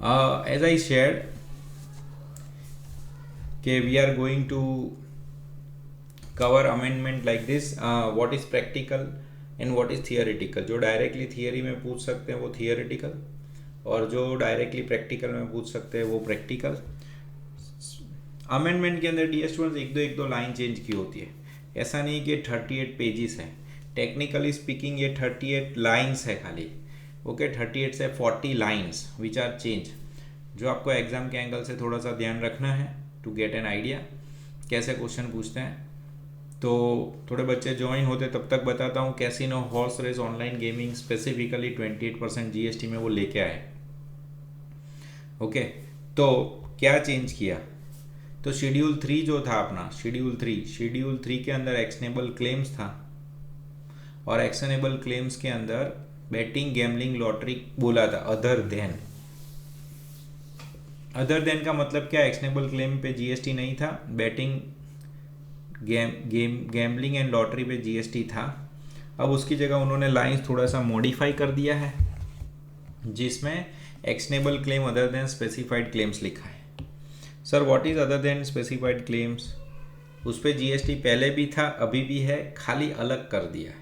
As I shared, okay, we are going to cover amendment like this. What is practical and what is theoretical. जो directly theory में पूछ सकते हैं वो theoretical, और जो डायरेक्टली प्रैक्टिकल में पूछ सकते हैं वो प्रैक्टिकल. अमेंडमेंट के अंदर डी स्टूडेंट्स एक दो लाइन चेंज की होती है. ऐसा नहीं कि 38 पेजेस है. टेक्निकली स्पीकिंग ये 38 लाइन्स है खाली. ओके, 38 से 40 लाइन्स विच आर चेंज, जो आपको एग्जाम के एंगल से थोड़ा सा ध्यान रखना है टू गेट एन आइडिया कैसे क्वेश्चन पूछते हैं. तो थोड़े बच्चे ज्वाइन होते तब तक बताता हूँ. Casino, horse race, online gaming, specifically 28% GST में वो लेके आए. ओके, तो क्या चेंज किया. तो शेड्यूल 3 जो था अपना, शेड्यूल 3 के अंदर एक्शनेबल क्लेम्स था, और एक्शनेबल क्लेम्स के अंदर बेटिंग, गैम्बलिंग, लॉटरी बोला था. अदर देन का मतलब क्या, एक्शनेबल क्लेम पे जीएसटी नहीं था, बेटिंग, गैम्बलिंग एंड लॉटरी पे जीएसटी था. अब उसकी जगह उन्होंने लाइंस थोड़ा सा मॉडिफाई कर दिया है, जिसमें actionable claim other than specified claims लिखा है. Sir what is other than specified claims. उस पर जीएसटी पहले भी था, अभी भी है, खाली अलग कर दिया है.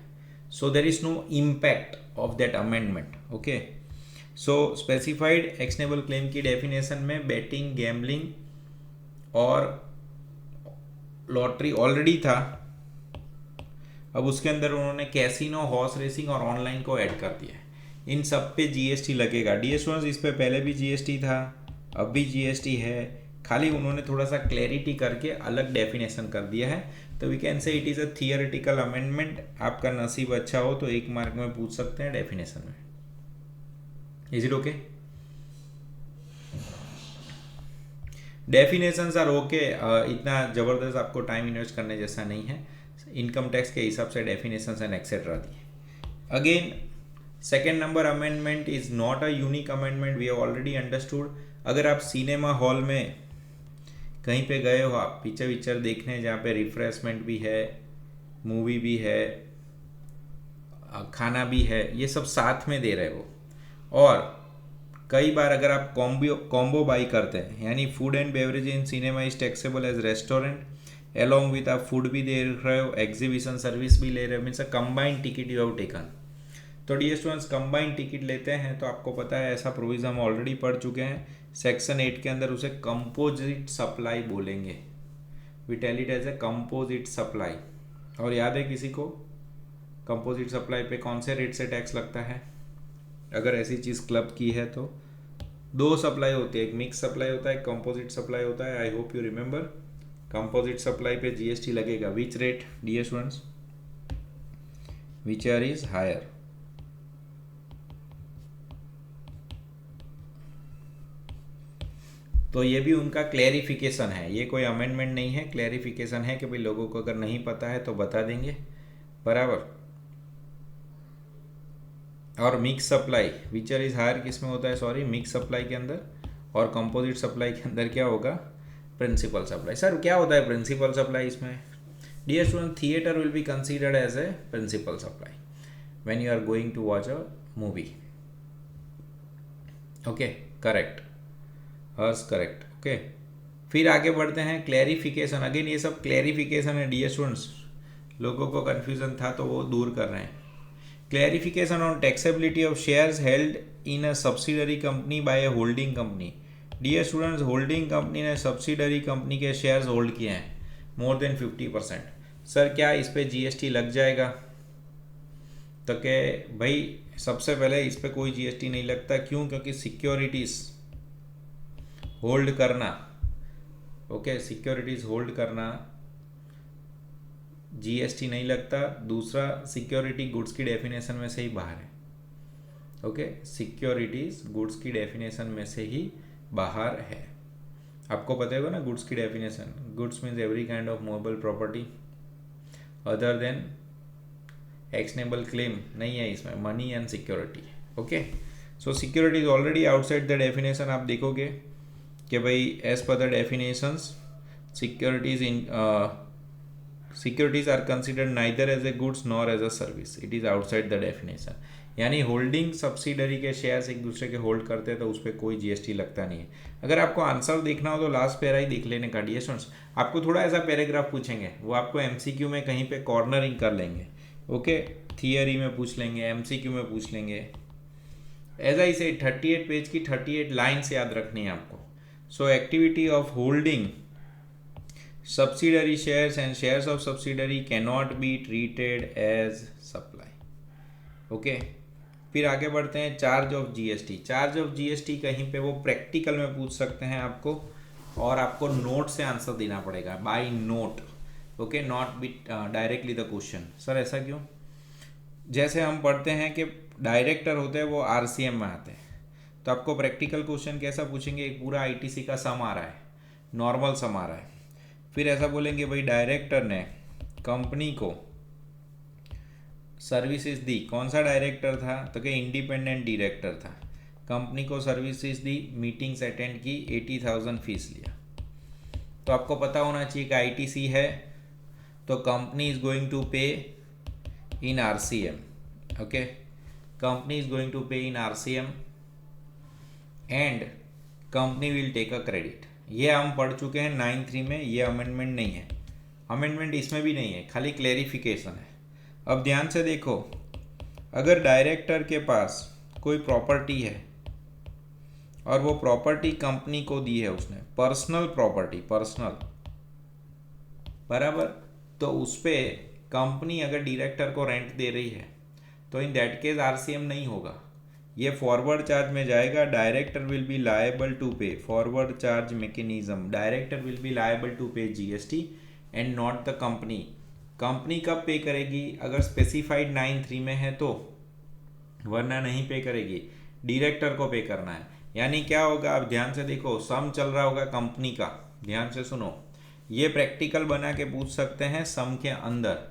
So there is no impact of that amendment. Okay, so specified actionable claim की डेफिनेशन में बेटिंग, गैम्बलिंग और लॉटरी ऑलरेडी था. अब उसके अंदर उन्होंने कैसीनो, हॉर्स रेसिंग और ऑनलाइन को ऐड कर दिया है. इन सब पे जीएसटी लगेगा. डी स्टूडेंट्स इस पे पहले भी जीएसटी था, अब भी जीएसटी है, खाली उन्होंने थोड़ा सा क्लैरिटी करके अलग डेफिनेशन कर दिया है. तो we can say it is a theoretical amendment. आपका नसीब अच्छा हो तो 1 मार्क में पूछ सकते हैं डेफिनेशन में. Is it okay. Definitions are okay. इतना ज़बरदस्त आपको टाइम इन्वेस्ट करने जैसा नहीं है. इनकम टैक्स के हिसाब से डेफिनेशंस एंड एक्सेट्रा दिए. Again second number amendment is not a unique amendment, we have already understood. अगर आप सिनेमा हॉल में कहीं पे गए हो, आप पिक्चर देखने जहाँ पे रिफ्रेशमेंट भी है, मूवी भी है, खाना भी है, ये सब साथ में दे रहे हो. और कई बार अगर आप कॉम्बो बाई करते हैं, यानी food and beverage in cinema is taxable as restaurant along with आप फूड भी दे रहे हो, एग्जीबिशन सर्विस भी ले रहे हो, means a combined ticket you have taken. तो डी स्टूडेंट्स कंबाइंड टिकट लेते हैं तो आपको पता है ऐसा प्रोविजन हम ऑलरेडी पढ़ चुके हैं. सेक्शन 8 के अंदर उसे कंपोजिट सप्लाई बोलेंगे. We tell it as a composite supply. और याद है किसी को कंपोजिट सप्लाई पे कौन से रेट से टैक्स लगता है. अगर ऐसी चीज़ क्लब की है तो 2 सप्लाई होती है, एक मिक्स सप्लाई होता है, कंपोजिट सप्लाई होता है. I hope you remember. Composite supply पे जीएसटी लगेगा. Which rate dear students, which are is higher. तो ये भी उनका क्लैरिफिकेशन है, ये कोई अमेंडमेंट नहीं है, क्लैरिफिकेशन है कि भाई लोगों को अगर नहीं पता है तो बता देंगे. बराबर. और mix supply whichever is higher किस में होता है, सॉरी, मिक्स सप्लाई के अंदर. और कंपोजिट सप्लाई के अंदर क्या होगा, प्रिंसिपल सप्लाई. सर क्या होता है प्रिंसिपल सप्लाई इसमें. Dear student, theatre will be considered as a principal supply when you are going to watch a movie. Okay, correct, Harsh correct. Okay, फिर आगे बढ़ते हैं. क्लैरिफिकेशन, अगेन ये सब क्लैरिफिकेशन है डियर स्टूडेंट्स. लोगों को कन्फ्यूजन था तो वो दूर कर रहे हैं. Clarification on taxability of shares held in a subsidiary company by a holding company. Dear students, holding company ने सब्सिडरी कंपनी के शेयर्स होल्ड किए हैं मोर देन 50%. सर क्या इस पे जीएसटी लग जाएगा. तो क्या भाई, सबसे पहले इस पे कोई जीएसटी नहीं लगता. क्यों, क्योंकि सिक्योरिटीज होल्ड करना, ओके, सिक्योरिटीज होल्ड करना जीएसटी नहीं लगता. दूसरा, सिक्योरिटी गुड्स की डेफिनेशन में से ही बाहर है. ओके, सिक्योरिटीज गुड्स की डेफिनेशन में से ही बाहर है. आपको पता होगा ना गुड्स की definition. Goods means every kind of movable property other than actionable claim नहीं है इसमें, money and security. Okay, so security is already outside the definition. आप देखोगे कि भाई as per the definitions securities are considered neither as a goods nor as a service. It is outside the definition. यानी holding subsidiary के shares एक दूसरे के hold करते हैं तो उस पर कोई जीएसटी लगता नहीं है। अगर आपको आंसर देखना हो तो लास्ट पैरा ही देख लेने का डियर स्टूडेंट्स। आपको थोड़ा ऐसा पैराग्राफ पूछेंगे, वो आपको एमसीक्यू में कहीं पे कॉर्नरिंग कर लेंगे, ओके, थियरी में पूछ लेंगे, एमसीक्यू में पूछ लेंगे। एज आई से 38 पेज की 38 लाइन्स याद रखनी है आपको। सो activity of holding subsidiary shares and shares of subsidiary cannot be treated as supply, okay. फिर आगे बढ़ते हैं, charge of GST. Charge of GST कहीं पे वो प्रैक्टिकल में पूछ सकते हैं आपको, और आपको नोट से आंसर देना पड़ेगा, by note, okay, not be directly the question. Sir ऐसा क्यों? जैसे हम पढ़ते हैं कि डायरेक्टर होते हैं वो आरसीएम में आते हैं, तो आपको प्रैक्टिकल क्वेश्चन कैसा पूछेंगे, एक पूरा आईटीसी का सम आ रहा है, नॉर्मल सम आ रहा है, फिर ऐसा बोलेंगे भाई डायरेक्टर ने कंपनी को सर्विसेज दी। कौन सा डायरेक्टर था? तो क्या इंडिपेंडेंट डायरेक्टर था। कंपनी को सर्विसेज दी, मीटिंग्स अटेंड की, 80,000 फीस लिया। तो आपको पता होना चाहिए कि आईटीसी है तो company is going to pay in RCM, okay, company is going to pay in RCM and company will take a credit. ये हम पढ़ चुके हैं 9(3) में, ये अमेंडमेंट नहीं है, अमेंडमेंट इसमें भी नहीं है, खाली क्लेरिफिकेशन है। अब ध्यान से देखो, अगर डायरेक्टर के पास कोई प्रॉपर्टी है और वो प्रॉपर्टी कंपनी को दी है उसने, पर्सनल प्रॉपर्टी, पर्सनल, बराबर, तो उस पर कंपनी अगर डायरेक्टर को रेंट दे रही है तो इन दैट केस आरसीएम नहीं होगा, ये फॉरवर्ड चार्ज में जाएगा। Director will be liable to pay, forward charge mechanism, director will be liable to pay GST and not the company. Company कब पे करेगी? अगर स्पेसिफाइड 9(3) में है तो, वरना नहीं पे करेगी, डायरेक्टर को पे करना है। यानी क्या होगा, आप ध्यान से देखो, सम चल रहा होगा कंपनी का, ध्यान से सुनो, ये प्रैक्टिकल बना के पूछ सकते हैं सम के अंदर।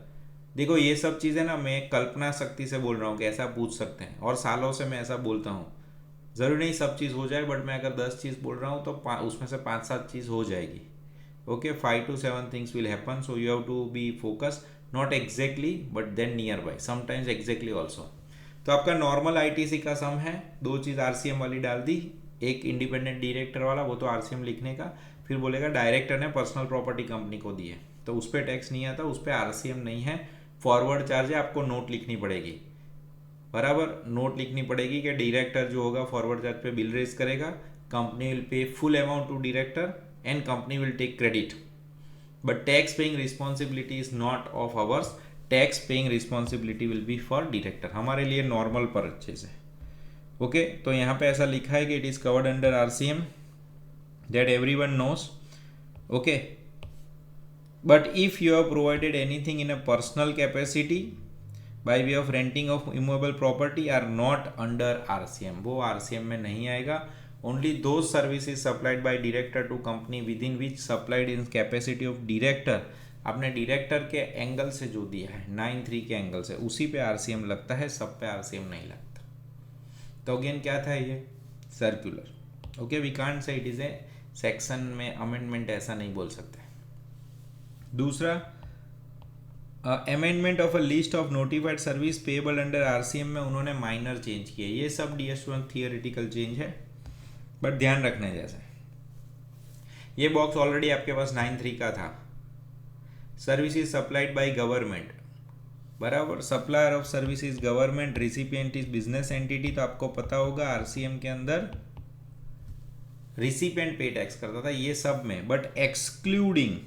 देखो ये सब चीज़ें ना मैं कल्पना शक्ति से बोल रहा हूँ कि ऐसा पूछ सकते हैं, और सालों से मैं ऐसा बोलता हूँ। ज़रूरी नहीं सब चीज़ हो जाए, बट मैं अगर 10 चीज़ बोल रहा हूँ तो उसमें से 5-7 चीज़ हो जाएगी, okay. 5 to 7 things will happen, so you have to be focus, not exactly but then nearby, sometimes exactly also. तो आपका नॉर्मल आईटीसी का सम है, 2 चीज़ आरसीएम वाली डाल दी, एक इंडिपेंडेंट डायरेक्टर वाला, वो तो आरसीएम लिखने का, फिर बोलेगा डायरेक्टर ने पर्सनल प्रॉपर्टी कंपनी को दी है तो उस पर टैक्स नहीं आता, उस पर आरसीएम नहीं है, फॉरवर्ड चार्ज है, आपको नोट लिखनी पड़ेगी, बराबर, नोट लिखनी पड़ेगी कि डायरेक्टर जो होगा फॉरवर्ड चार्ज पे बिल रेज करेगा, company will pay full amount to director and company will take credit, but tax paying responsibility is not of ours, tax paying responsibility will be for director, हमारे लिए normal purchase है, okay. तो यहाँ पे ऐसा लिखा है कि it is covered under RCM, that everyone knows, okay. But if you have provided anything in a personal capacity by way of renting of immovable property are not under RCM, वो RCM में नहीं आएगा। Only those services supplied by director to company within which supplied in capacity of director, आपने director के angle से जो दिया है 9(3) के एंगल से, उसी पे आरसीएम लगता है, सब पे आरसीएम नहीं लगता। तो अगेन क्या था ये? Circular, okay, we can't say it is a section में अमेंडमेंट, ऐसा नहीं बोल सकते। दूसरा, amendment of a list of notified service payable under RCM में उन्होंने माइनर चेंज किए। ये सब डियर स्टूडेंट थियोरेटिकल चेंज है, बट ध्यान रखने जैसे। ये बॉक्स ऑलरेडी आपके पास 9(3) का था, सर्विसेज सप्लाइड बाय गवर्नमेंट, बराबर, supplier of services government, recipient is business entity, तो आपको पता होगा आरसीएम के अंदर रिसिपिएंट पे टैक्स करता था ये सब में, बट एक्सक्लूडिंग,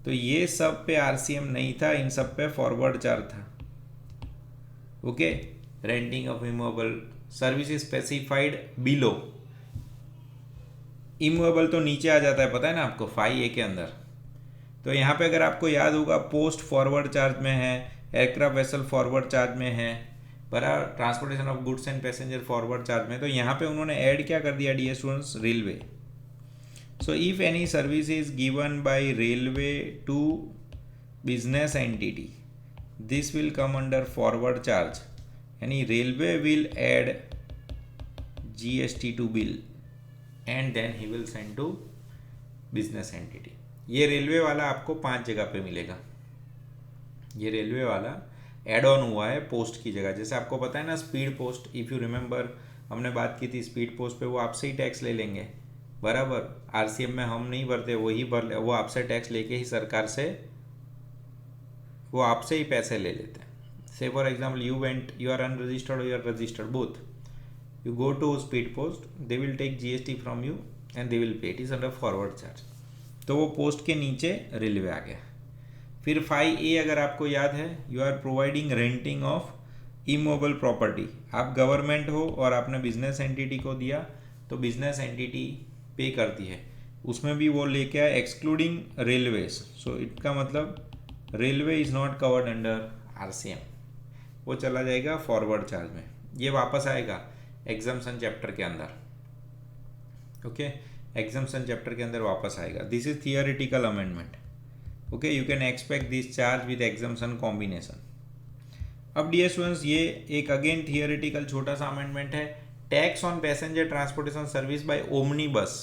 तो ये सब पे आरसीएम नहीं था, इन सब पे फॉरवर्ड चार्ज था, okay. Renting of immovable services specified below, immovable तो नीचे आ जाता है, पता है ना आपको, 5A के अंदर। तो यहाँ पे अगर आपको याद होगा, पोस्ट फॉरवर्ड चार्ज में है, एयरक्राफ्ट वेसल फॉरवर्ड चार्ज में है, बराबर, transportation of goods and passenger forward charge में। तो यहाँ पे उन्होंने ऐड क्या कर दिया dear students? Railway. So if any service is given by railway to business entity, this will come under forward charge, यानी railway will add GST to bill and then he will send to business entity। ये railway वाला आपको 5 जगह पे मिलेगा, ये railway वाला add on हुआ है पोस्ट की जगह। जैसे आपको पता है ना speed post, if you remember हमने बात की थी स्पीड पोस्ट पे, वो आपसे ही टैक्स ले लेंगे बराबर। आरसीएम में हम नहीं भरते, वही भर, वो आपसे टैक्स लेके ही सरकार से, वो आपसे ही पैसे ले लेते हैं। Say for example you are unregistered और you are registered both, you go to speed post, they will take GST from you and they will pay, it is under forward charge। तो वो पोस्ट के नीचे railway आ गया। फिर 5A अगर आपको याद है, you are providing renting of immovable property. आप गवर्नमेंट हो और आपने बिजनेस एंटिटी को दिया, तो बिजनेस एंटिटी पे करती है, उसमें भी वो लेके आए एक्सक्लूडिंग रेलवेज। सो इसका मतलब railway is not covered under RCM, वो चला जाएगा फॉरवर्ड चार्ज में, ये वापस आएगा एग्जाम्पशन चैप्टर के अंदर। ओके, एग्जाम्पशन चैप्टर के अंदर वापस आएगा। This is theoretical amendment. Okay, you can expect this charge with exemption combination. अब डियर स्टूडेंट्स, ये एक अगेन थियोरेटिकल छोटा सा अमेंडमेंट है। Tax on passenger transportation service by omni बस।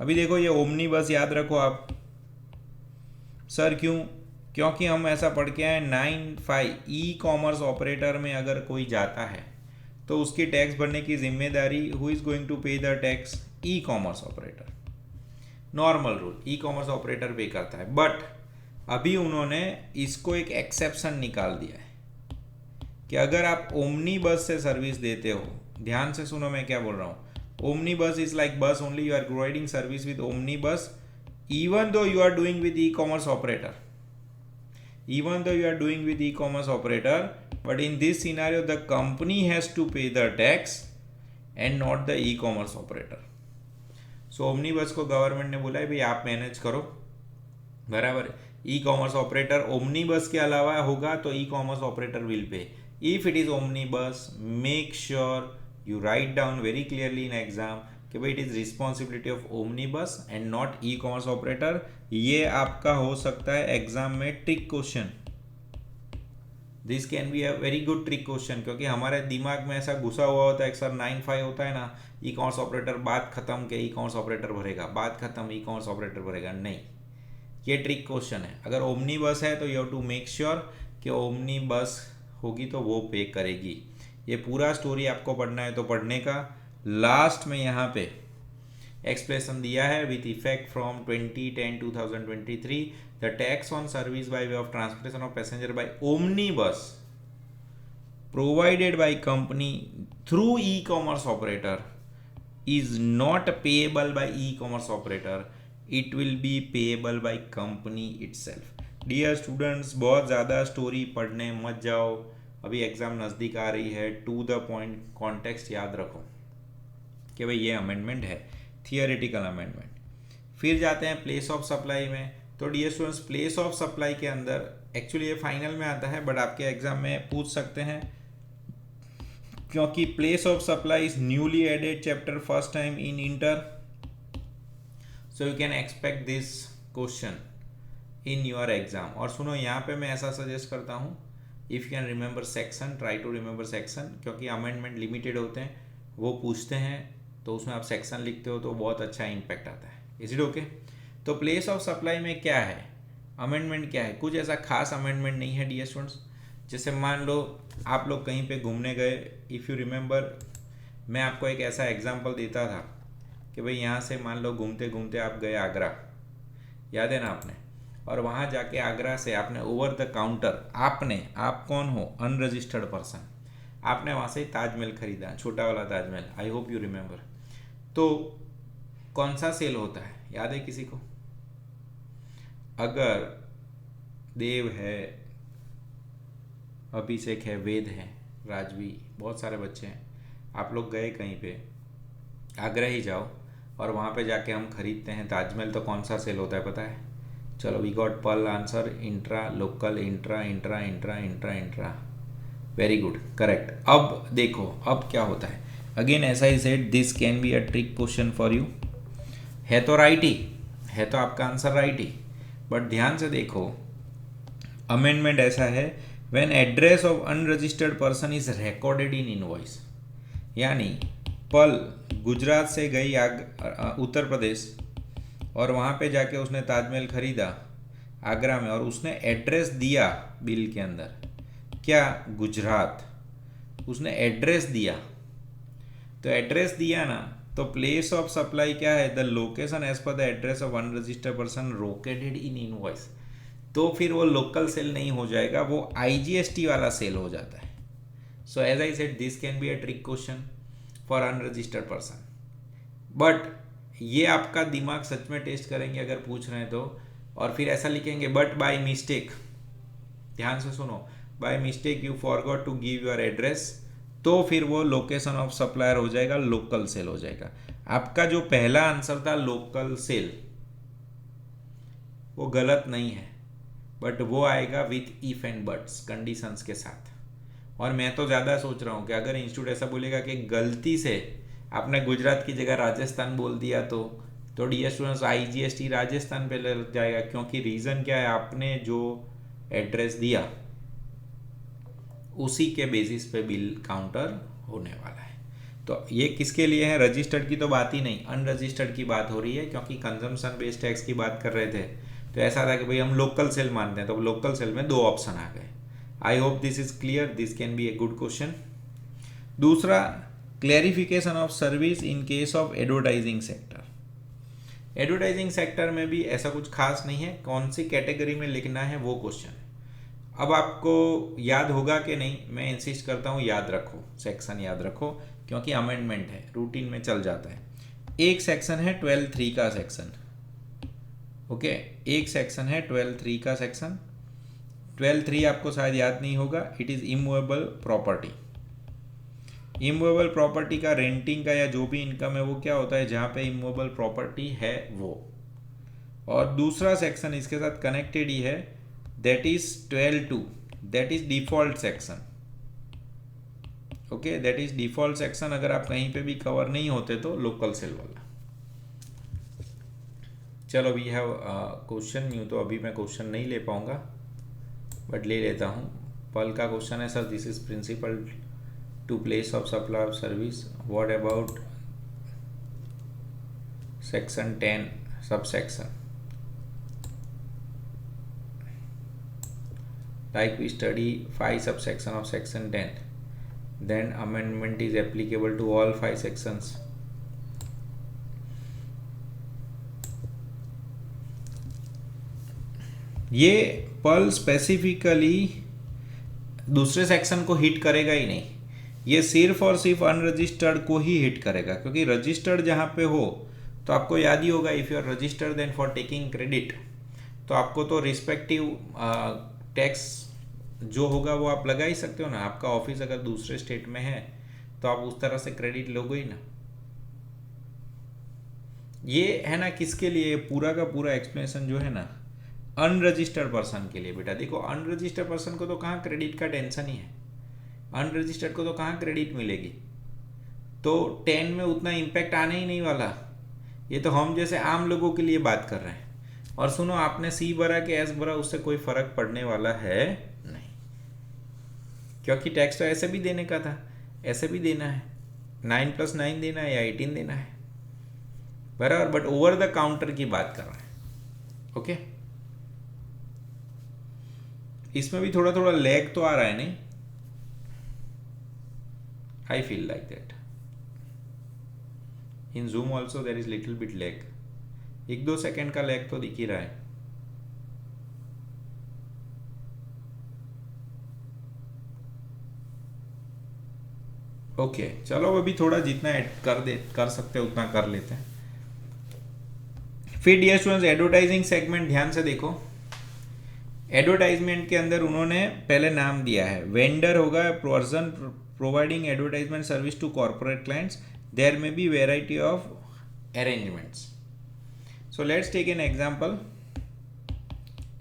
अभी देखो ये ओमनी बस याद रखो आप। सर क्यों? क्योंकि हम ऐसा पढ़ के आए 9(5) ई कॉमर्स ऑपरेटर में अगर कोई जाता है तो उसकी टैक्स भरने की जिम्मेदारी, हु इज गोइंग टू पे the tax? E commerce operator. Normal rule, E commerce operator पे करता है। बट अभी उन्होंने इसको एक एक्सेप्शन निकाल दिया है कि अगर आप ओमनी बस से सर्विस देते हो, ध्यान से सुनो मैं क्या बोल रहा हूँ। Omni bus is like bus only, you are providing service with omni bus even though you are doing with e-commerce operator, even though you are doing with e-commerce operator, but in this scenario the company has to pay the tax and not the e-commerce operator। so omnibus को government ने बोला है भाई आप manage करो बराबर। ई commerce operator omnibus के अलावा होगा तो ई commerce operator will pay. If it is omnibus, make sure you write down very clearly in exam कि भाई it is responsibility of omnibus and not E commerce operator. ये आपका हो सकता है एग्जाम में trick question. This can be a very good trick question, क्योंकि हमारे दिमाग में ऐसा घुसा हुआ होता है, सर 9(5) होता है ना, ई कॉमर्स ऑपरेटर बात खत्म के ई कॉमर्स ऑपरेटर भरेगा, बात खत्म ई कॉमर्स ऑपरेटर भरेगा। नहीं, ये ट्रिक क्वेश्चन है। अगर ओमनी बस है तो you have to make sure कि ओमनी बस होगी तो वो पे करेगी। ये पूरा स्टोरी आपको पढ़ना है तो पढ़ने का। लास्ट में यहाँ पे एक्सप्रेशन दिया है with effect from 2010-2023 the tax on service by way of transportation of passenger by omni bus provided by company through E commerce operator is not payable by e commerce operator, it will be payable by company itself. Dear students, बहुत ज़्यादा story पढ़ने मत जाओ, अभी exam नज़दीक आ रही है। To the point context याद रखो कि भाई ये अमेंडमेंट है, थियोरेटिकल अमेंडमेंट। फिर जाते हैं प्लेस ऑफ सप्लाई में। तो dear students, place of supply के अंदर एक्चुअली ये फाइनल में आता है, बट आपके एग्जाम में पूछ सकते हैं क्योंकि place of supply is newly added chapter first time in inter, so you can expect this question in your exam. और सुनो, यहाँ पे मैं ऐसा सजेस्ट करता हूँ, if you can remember section, try to remember section, क्योंकि अमेंडमेंट लिमिटेड होते हैं, वो पूछते हैं तो उसमें आप सेक्शन लिखते हो तो बहुत अच्छा इम्पैक्ट आता है। Is it okay? तो प्लेस ऑफ सप्लाई में क्या है, अमेंडमेंट क्या है? कुछ ऐसा खास अमेंडमेंट नहीं है डियर स्टूडेंट्स। जैसे मान लो आप लोग कहीं पे घूमने गए, इफ़ यू रिमेंबर मैं आपको एक ऐसा एग्जांपल देता था कि भाई यहाँ से मान लो घूमते घूमते आप गए आगरा, याद है ना आपने, और वहाँ जाके आगरा से आपने ओवर द काउंटर, आप कौन हो? अनरजिस्टर्ड पर्सन, आपने वहाँ से ताजमहल खरीदा, छोटा वाला ताजमहल, आई होप यू रिमेंबर। तो कौन सा सेल होता है, याद है किसी को? अगर देव है, अभिषेक है, वेद है, राजवी, बहुत सारे बच्चे हैं, आप लोग गए कहीं पे, आगरा ही जाओ और वहाँ पे जाके हम खरीदते हैं ताजमहल, तो कौन सा सेल होता है पता है? चलो, we got Pearl answer, intra local, intra intra intra intra intra, very good, correct. अब देखो अब क्या होता है, अगेन ऐसा ही said this can be a trick question for you. है तो राइट ही, है तो आपका आंसर राइट ही, बट ध्यान से देखो अमेंडमेंट ऐसा है, when address of unregistered person is recorded in invoice, यानी पल गुजरात से गई उत्तर प्रदेश और वहाँ पे जाके उसने ताजमहल खरीदा आगरा में, और उसने एड्रेस दिया बिल के अंदर क्या गुजरात, उसने एड्रेस दिया, तो एड्रेस दिया ना, तो प्लेस ऑफ सप्लाई क्या है, the location as per the address of unregistered person located in invoice, तो फिर वो लोकल सेल नहीं हो जाएगा, वो आईजीएसटी वाला सेल हो जाता है। So as I said this can be a trick question for unregistered person, but ये आपका दिमाग सच में टेस्ट करेंगे अगर पूछ रहे हैं तो, और फिर ऐसा लिखेंगे बट बाय मिस्टेक, ध्यान से सुनो, by mistake you forgot to give your address, तो फिर वो लोकेशन ऑफ सप्लायर हो जाएगा, लोकल सेल हो जाएगा। आपका जो पहला आंसर था लोकल सेल, वो गलत नहीं है, बट वो आएगा with if and buts conditions के साथ। और मैं तो ज़्यादा सोच रहा हूँ कि अगर इंस्टीट्यूट ऐसा बोलेगा कि गलती से आपने गुजरात की जगह राजस्थान बोल दिया, तो डियर स्टूडेंट्स आईजीएसटी राजस्थान पे लग जाएगा, क्योंकि रीज़न क्या है, आपने जो एड्रेस दिया उसी के बेसिस पे बिल काउंटर होने वाला है। तो ये किसके लिए है, रजिस्टर्ड की तो बात ही नहीं, अनरजिस्टर्ड की बात हो रही है, क्योंकि कंजम्पशन बेस्ड टैक्स की बात कर रहे थे, तो ऐसा था कि भाई हम लोकल सेल मानते हैं, तो लोकल सेल में 2 ऑप्शन आ गए। I hope this is clear, this can be a good question. दूसरा, clarification of service in case of advertising sector. Advertising sector में भी ऐसा कुछ खास नहीं है, कौन सी कैटेगरी में लिखना है वो क्वेश्चन है। अब आपको याद होगा कि नहीं, मैं इंसिस्ट करता हूँ याद रखो, सेक्शन याद रखो, क्योंकि अमेंडमेंट है, रूटीन में चल जाता है। एक सेक्शन है 12(3) का सेक्शन, ओके, एक सेक्शन है 12(3) का सेक्शन। 12(3) आपको शायद याद नहीं होगा, it is immovable property. Immovable property का रेंटिंग का या जो भी इनकम है वो क्या होता है, जहाँ पे इमूवेबल प्रॉपर्टी है वो। और दूसरा सेक्शन इसके साथ कनेक्टेड ही है, that is 12(2), that is default section, okay, that is default section. अगर आप कहीं पे भी कवर नहीं होते तो लोकल सेल वाला। चलो वी हैव क्वेश्चन, यूँ तो अभी मैं क्वेश्चन नहीं ले पाऊंगा, बट ले लेता हूँ। पल का क्वेश्चन है, sir this is principal to place of supply of service, what about section 10 sub section, like we study 5 subsection of section 10, then amendment is applicable to all 5 sections. ये पल स्पेसिफिकली दूसरे section को hit करेगा ही नहीं, ये सिर्फ और सिर्फ अनरजिस्टर्ड को ही हिट करेगा, क्योंकि रजिस्टर्ड जहाँ पे हो तो आपको याद ही होगा, if you are registered then for taking credit, तो आपको तो रिस्पेक्टिव टैक्स जो होगा वो आप लगा ही सकते हो ना। आपका ऑफिस अगर दूसरे स्टेट में है तो आप उस तरह से क्रेडिट लोगे ही ना। ये है ना किसके लिए, पूरा का पूरा एक्सप्लेनेशन जो है ना अनरजिस्टर्ड पर्सन के लिए। बेटा देखो, अनरजिस्टर्ड पर्सन को तो कहाँ क्रेडिट का टेंशन ही है, अनरजिस्टर्ड को तो कहाँ क्रेडिट मिलेगी, तो 10 में उतना इम्पैक्ट आने ही नहीं वाला। ये तो हम जैसे आम लोगों के लिए बात कर रहे हैं। और सुनो, आपने सी भरा कि एस भरा, उससे कोई फर्क पड़ने वाला है नहीं, क्योंकि टैक्स तो ऐसे भी देने का था, ऐसे भी देना है, 9+9 देना है या 18 देना है, बराबर, बट ओवर द काउंटर की बात कर रहे हैं, ओके। इसमें भी थोड़ा थोड़ा लैग तो आ रहा है नहीं, I feel like that. In zoom also there is little bit lag, 1-2 second का लैग तो दिख ही रहा है। ओके चलो, अभी थोड़ा जितना कर सकते हैं उतना कर लेते हैं। फिर डियर स्टूडेंट्स, एडवर्टाइजिंग सेगमेंट ध्यान से देखो। एडवर्टाइजमेंट के अंदर उन्होंने पहले नाम दिया है, वेंडर होगा person providing advertisement service to corporate clients, there may be variety of arrangements. So let's take an example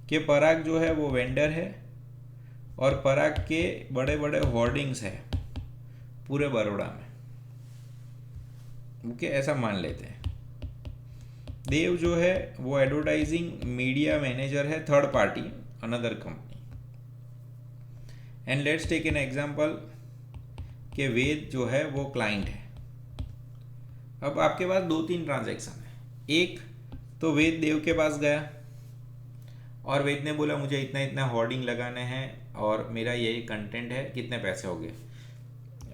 कि पराग जो है वो वेंडर है और पराग के बड़े बड़े होर्डिंग्स है पूरे बड़ौदा में, ओके, ऐसा मान लेते हैं। देव जो है वो एडवर्टाइजिंग मीडिया मैनेजर है, third party another company. And let's take an example कि वेद जो है वो क्लाइंट है। अब आपके पास 2-3 ट्रांजैक्शन है, एक तो वेद देव के पास गया और वेद ने बोला मुझे इतना इतना होर्डिंग लगाने हैं और मेरा ये कंटेंट है, कितने पैसे हो गए।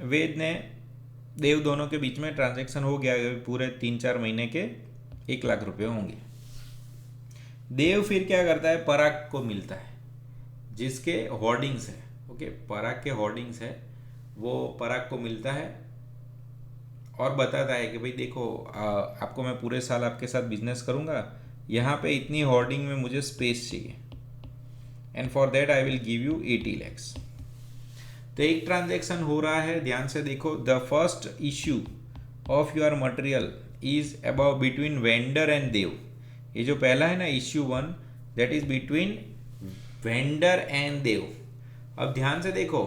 वेद ने देव दोनों के बीच में ट्रांजैक्शन हो गया, पूरे 3-4 महीने के 1 लाख रुपए होंगे। देव फिर क्या करता है, पराग को मिलता है जिसके होर्डिंग्स है, ओके, पराग के होर्डिंग्स है, वो पराग को मिलता है और बताता है कि भाई देखो आपको मैं पूरे साल आपके साथ बिजनेस करूंगा, यहाँ पे इतनी होर्डिंग में मुझे स्पेस चाहिए and for that I will give you 80 lakhs. तो एक ट्रांजैक्शन हो रहा है, ध्यान से देखो, the first issue of your material is about between vendor and Dev. ये जो पहला है ना issue 1, that is between vendor and Dev. अब ध्यान से देखो,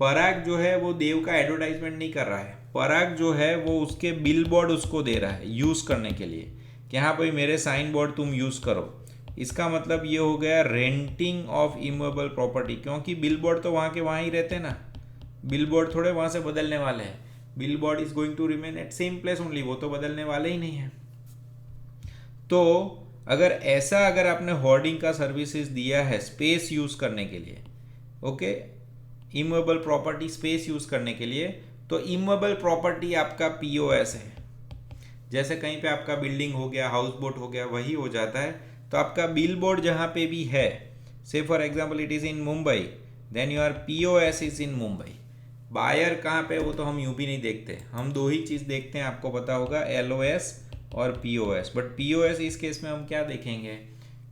पराग जो है वो देव का एडवर्टाइजमेंट नहीं कर रहा है, पराग जो है वो उसके बिल बोर्ड उसको दे रहा है यूज करने के लिए कि हाँ भाई मेरे साइन बोर्ड तुम यूज करो। इसका मतलब ये हो गया रेंटिंग ऑफ इमूवेबल प्रॉपर्टी, क्योंकि बिल बोर्ड तो वहाँ के वहाँ ही रहते हैं ना, बिल बोर्ड थोड़े वहाँ से बदलने वाले हैं, billboard is going to remain at same place only, वो तो बदलने वाले ही नहीं है। तो अगर आपने होर्डिंग का सर्विसेज दिया है स्पेस यूज करने के लिए, okay, immovable property space use करने के लिए, तो इमूवेबल प्रॉपर्टी आपका पीओएस है। जैसे कहीं पे आपका बिल्डिंग हो गया, हाउस बोट हो गया, वही हो जाता है। तो आपका बिल बोर्ड जहाँ पे भी है, say for example it is in Mumbai, then your POS is in Mumbai. Buyer कहाँ पे, वो तो हम यूं भी नहीं देखते, हम 2 ही चीज़ देखते हैं, आपको पता होगा, एलओएस और पीओएस। बट पीओएस इस केस में हम क्या देखेंगे,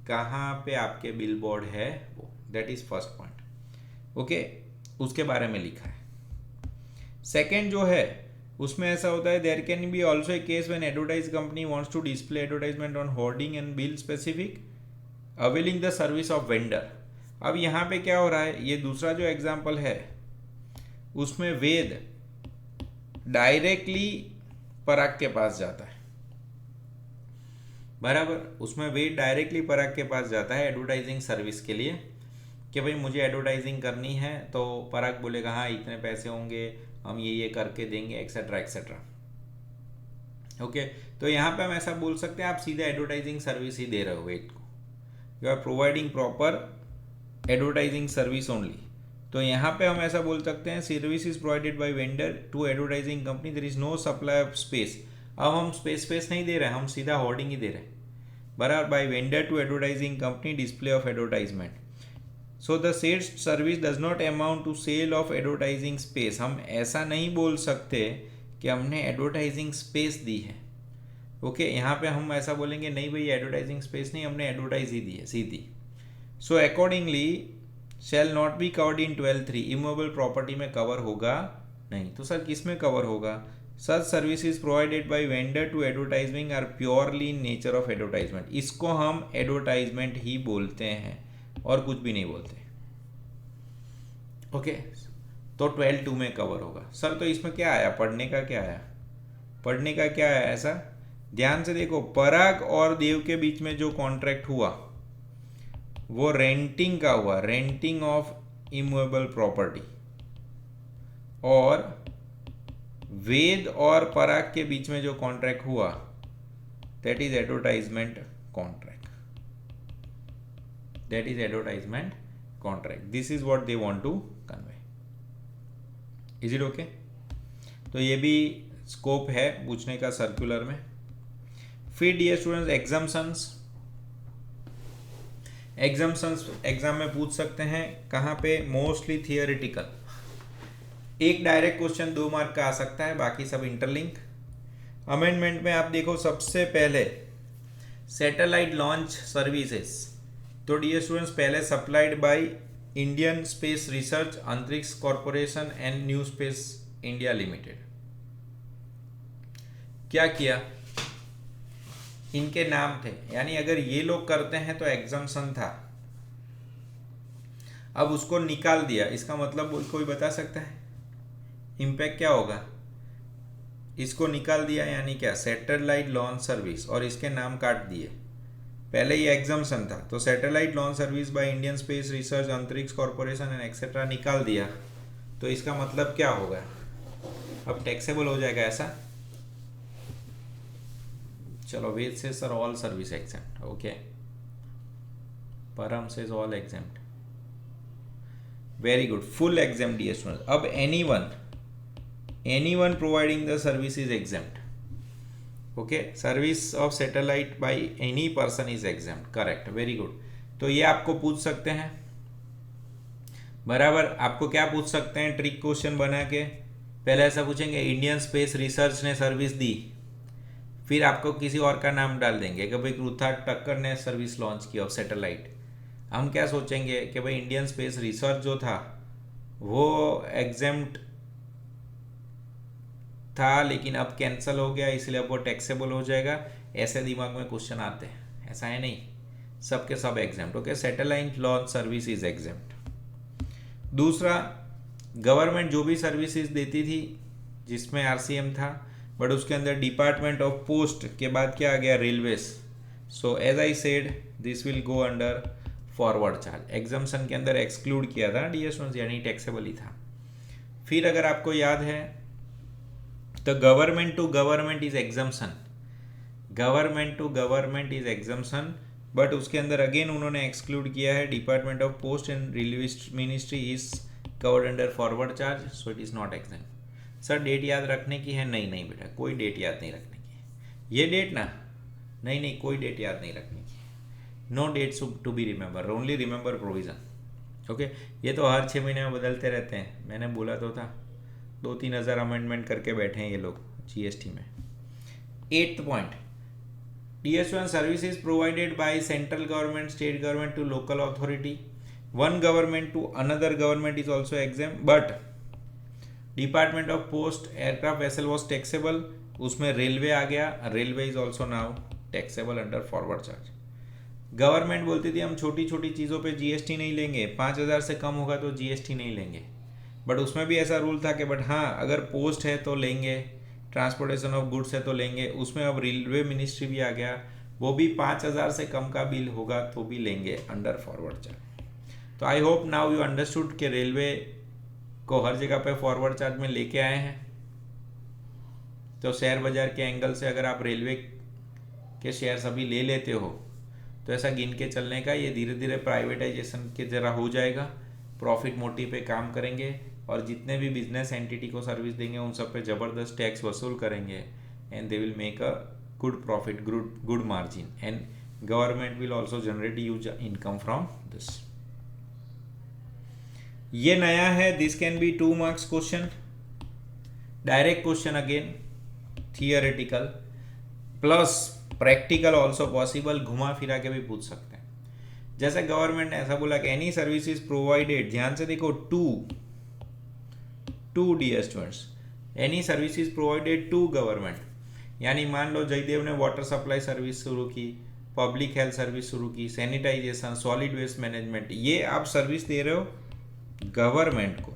कहाँ पे आपके बिल बोर्ड है वो, that is first point, okay, उसके बारे में लिखा है। सेकेंड जो है उसमें ऐसा होता है, there can be also a case when advertise company wants to display advertisement on hoarding and bill specific availing the service of vendor. अब यहाँ पे क्या हो रहा है, ये दूसरा जो एग्जाम्पल है उसमें वेद डायरेक्टली पराग के पास जाता है, बराबर, उसमें वेद डायरेक्टली पराग के पास जाता है एडवर्टाइजिंग सर्विस के लिए कि भाई मुझे एडवर्टाइजिंग करनी है। तो पराग बोलेगा हाँ इतने पैसे होंगे, हम ये करके देंगे, एक्सेट्रा एक्सेट्रा, ओके। तो यहाँ पे हम ऐसा बोल सकते हैं, आप सीधे एडवर्टाइजिंग सर्विस ही दे रहे हो वेद को, you are providing proper advertising service only. तो यहाँ पे हम ऐसा बोल सकते हैं, service is provided by vendor to advertising company, there is no supply of space. अब हम स्पेस नहीं दे रहे हैं, हम सीधा होर्डिंग ही दे रहे हैं, बराबर, by vendor to advertising company display of advertisement. So the sales service does not amount to sale of advertising space. हम ऐसा नहीं बोल सकते कि हमने एडवर्टाइजिंग स्पेस दी है, ओके, यहाँ पे हम ऐसा बोलेंगे नहीं भाई एडवर्टाइजिंग स्पेस नहीं, हमने एडवर्टाइज ही दी है सीधी। So accordingly shall not be covered in 12(3), immovable property में कवर होगा नहीं। तो सर किस में कवर होगा, such services provided by vendor to advertising are purely in nature of advertisement. इसको हम एडवर्टाइजमेंट ही बोलते हैं और कुछ भी नहीं बोलते, ओके। तो 12(2) में कवर होगा। सर तो इसमें क्या आया, पढ़ने का क्या आया, पढ़ने का क्या आया ऐसा, ध्यान से देखो, पराग और देव के बीच में जो कॉन्ट्रैक्ट हुआ वो रेंटिंग का हुआ, रेंटिंग ऑफ इमूवेबल प्रॉपर्टी, और वेद और पराग के बीच में जो कॉन्ट्रैक्ट हुआ that is advertisement contract, that is advertisement contract. This is what they want to convey, is it okay. तो ये भी स्कोप है पूछने का सर्कुलर में। फिर डियर स्टूडेंट्स, एग्जाम्पशंस एग्जाम में पूछ सकते हैं, कहाँ पे, मोस्टली थियोरेटिकल। एक डायरेक्ट क्वेश्चन 2 मार्क का आ सकता है, बाकी सब इंटरलिंक। अमेंडमेंट में आप देखो सबसे पहले सैटेलाइट लॉन्च सर्विसेज, तो डियर स्टूडेंट्स पहले supplied by Indian space research Antariksh corporation and new space India limited. क्या किया, इनके नाम थे, यानी अगर ये लोग करते हैं तो एग्जम्पशन था, अब उसको निकाल दिया, इसका मतलब कोई बता सकता है इम्पैक्ट क्या होगा, इसको निकाल दिया यानी क्या, सैटेलाइट लॉन्च सर्विस, और इसके नाम काट दिए। पहले ये एग्जम्पशन था, तो satellite launch service by Indian space research Antariksh corporation and etcetera निकाल दिया, तो इसका मतलब क्या होगा, अब टैक्सेबल हो जाएगा ऐसा। चलो Ved says sir all service exempt, okay. Param says all exempt, very good, full exempt dear students. अब anyone providing the service is exempt, okay. Service of satellite by any person is exempt, correct, very good. तो ये आपको पूछ सकते हैं, बराबर। आपको क्या पूछ सकते हैं ट्रिक क्वेश्चन बना के, पहले ऐसा पूछेंगे इंडियन स्पेस रिसर्च ने सर्विस दी, फिर आपको किसी और का नाम डाल देंगे कि भाई पृथा टक्कर ने सर्विस लॉन्च की ऑफ सैटेलाइट। हम क्या सोचेंगे कि भाई इंडियन स्पेस रिसर्च जो था वो एग्जेम्प्ट था, लेकिन अब कैंसिल हो गया, इसलिए अब वो टैक्सेबल हो जाएगा। ऐसे दिमाग में क्वेश्चन आते हैं, ऐसा है नहीं, सबके सब exempt, okay. Satellite launch service is exempt. दूसरा, गवर्नमेंट जो भी सर्विसेज देती थी जिसमें आरसीएम था, बट उसके अंदर डिपार्टमेंट ऑफ पोस्ट के बाद क्या आ गया, railways. So as I said this will go under forward charge. Exemption के अंदर एक्सक्लूड किया था डियर स्टूडेंट्स, यानी टैक्सेबल ही था। फिर अगर आपको याद है तो government to government is exemption, government to government is exemption, but उसके अंदर अगेन उन्होंने एक्सक्लूड किया है department of post and railway ministry is covered under forward charge, so it is not exempt. Sir date याद रखने की है? नहीं नहीं बेटा, कोई डेट याद नहीं रखने की। ये डेट ना, नहीं नहीं, कोई डेट याद नहीं रखने की। No dates to be remember, only remember provision, okay. ये तो हर 6 महीने में बदलते रहते हैं, मैंने बोला तो था, 2-3 हज़ार अमेंडमेंट करके बैठे हैं ये लोग जीएसटी में। 8th point, DSO services provided by central government, state government to local authority. One government to another government is also exempt, but Department of Post aircraft vessel was taxable. उसमें railway आ गया, railway is also now taxable under forward charge. Government बोलती थी हम छोटी छोटी चीज़ों पे GST नहीं लेंगे, 5,000 से कम होगा तो जीएसटी नहीं लेंगे, बट उसमें भी ऐसा रूल था कि बट हाँ अगर पोस्ट है तो लेंगे, ट्रांसपोर्टेशन ऑफ गुड्स है तो लेंगे। उसमें अब रेलवे मिनिस्ट्री भी आ गया, वो भी 5,000 से कम का बिल होगा तो भी लेंगे अंडर फॉरवर्ड चार्ज। तो I hope now you understood कि रेलवे को हर जगह पे फॉरवर्ड चार्ज में लेके आए हैं। तो शेयर बाजार के एंगल से अगर आप रेलवे के शेयर्स अभी ले लेते हो तो ऐसा गिन के चलने का, ये धीरे धीरे प्राइवेटाइजेशन के जरा हो जाएगा, प्रॉफिट मोटिव पे काम करेंगे और जितने भी बिजनेस एंटिटी को सर्विस देंगे उन सब पे ज़बरदस्त टैक्स वसूल करेंगे and they will make a good profit, good margin, and government will also generate huge income from this. ये नया है, this can B 2 marks question, direct question again, theoretical plus practical also possible, घुमा फिरा के भी पूछ सकते हैं। जैसे गवर्नमेंट ने ऐसा बोला कि एनी सर्विस इज प्रोवाइडेड, ध्यान से देखो, to dear students, any service is provided to government, यानी मान लो जयदेव ने वाटर सप्लाई सर्विस शुरू की, पब्लिक हेल्थ सर्विस शुरू की, सैनिटाइजेशन, सॉलिड वेस्ट मैनेजमेंट, ये आप सर्विस दे रहे हो गवर्नमेंट को,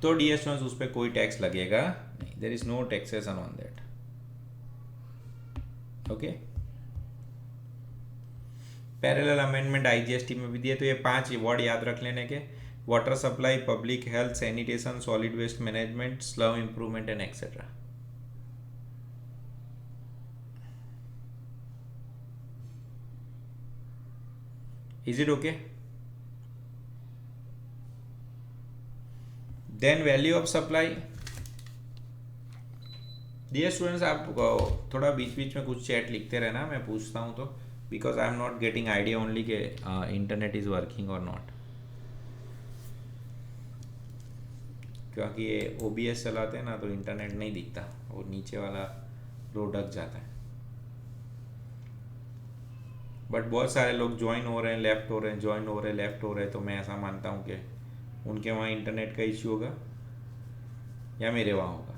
तो डियर स्टूडेंट्स उस पर कोई टैक्स लगेगा नहीं, there is no taxation on that, okay. Parallel amendment IGST में भी दिए, तो ये 5 वर्ड याद रख लेने के, water supply, public health, sanitation, solid waste management, slum improvement and etcetera. Is it okay? Then value of supply, dear students आप थोड़ा बीच बीच में कुछ चैट लिखते रहना, मैं पूछता हूँ तो, because I am not getting idea only के इंटरनेट इज वर्किंग और नॉट, क्योंकि ये OBS चलाते हैं ना तो इंटरनेट नहीं दिखता और नीचे वाला रो ढक जाता है। बट बहुत सारे लोग ज्वाइन हो रहे हैं, लेफ्ट हो रहे हैं, ज्वाइन हो रहे हैं, लेफ्ट हो रहे हैं, तो मैं ऐसा मानता हूँ कि उनके वहाँ इंटरनेट का इश्यू होगा या मेरे वहाँ होगा।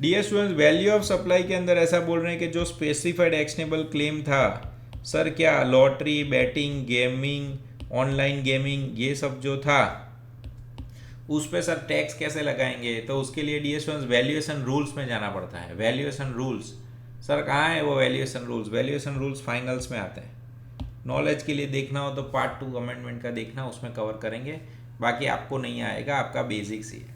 Dear students, value of supply के अंदर ऐसा बोल रहे हैं कि जो स्पेसिफाइड एक्शनेबल क्लेम था, सर क्या lottery, betting, gaming, online gaming, ये सब जो था उस पर सर टैक्स कैसे लगाएंगे? तो उसके लिए डियर स्टूडेंट्स वैल्यूएशन रूल्स में जाना पड़ता है। वैल्यूएशन रूल्स सर कहाँ है वो valuation rules? Valuation rules finals में आते हैं। नॉलेज के लिए देखना हो तो पार्ट 2 अमेंडमेंट का देखना, उसमें कवर करेंगे, बाकी आपको नहीं आएगा, आपका बेसिक्स ही है,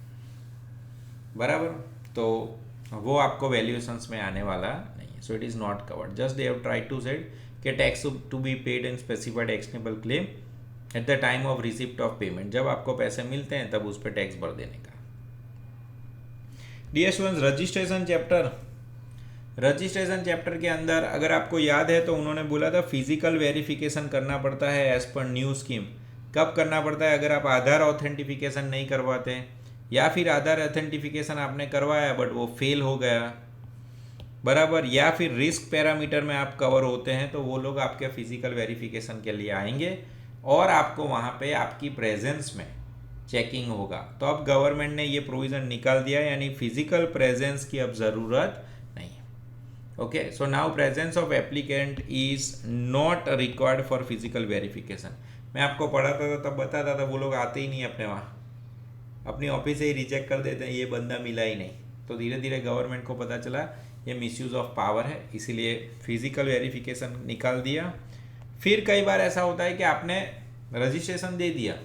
बराबर। तो वो आपको वैल्यूएशंस में आने वाला नहीं है, so it is not covered. Just they have try to said कि tax to be paid in specified actionable claim at the time of receipt of payment, जब आपको पैसे मिलते हैं तब उस पर टैक्स भर देने का। डियर स्टूडेंट्स, रजिस्ट्रेशन चैप्टर के अंदर अगर आपको याद है तो उन्होंने बोला था फिजिकल वेरिफिकेशन करना पड़ता है एज पर न्यू स्कीम। कब करना पड़ता है? अगर आप आधार ऑथेंटिफिकेशन नहीं करवाते या फिर आधार ऑथेंटिफिकेशन आपने करवाया बट वो फेल हो गया, बराबर, या फिर रिस्क पैरामीटर में आप कवर होते हैं तो वो लोग आपके फिजिकल वेरिफिकेशन के लिए आएंगे और आपको वहाँ पे आपकी प्रेजेंस में चेकिंग होगा। तो अब गवर्नमेंट ने ये प्रोविज़न निकाल दिया, यानी फिजिकल प्रेजेंस की अब ज़रूरत नहीं है। Okay, so now presence of applicant is not required for physical verification. मैं आपको पढ़ाता था तब बताता था वो लोग आते ही नहीं अपने वहाँ, अपनी ऑफिस से ही रिजेक्ट कर देते हैं, ये बंदा मिला ही नहीं। तो धीरे धीरे गवर्नमेंट को पता चला ये मिसयूज़ ऑफ पावर है, इसीलिए फिजिकल वेरिफिकेशन निकाल दिया। फिर कई बार ऐसा होता है कि आपने रजिस्ट्रेशन दे दिया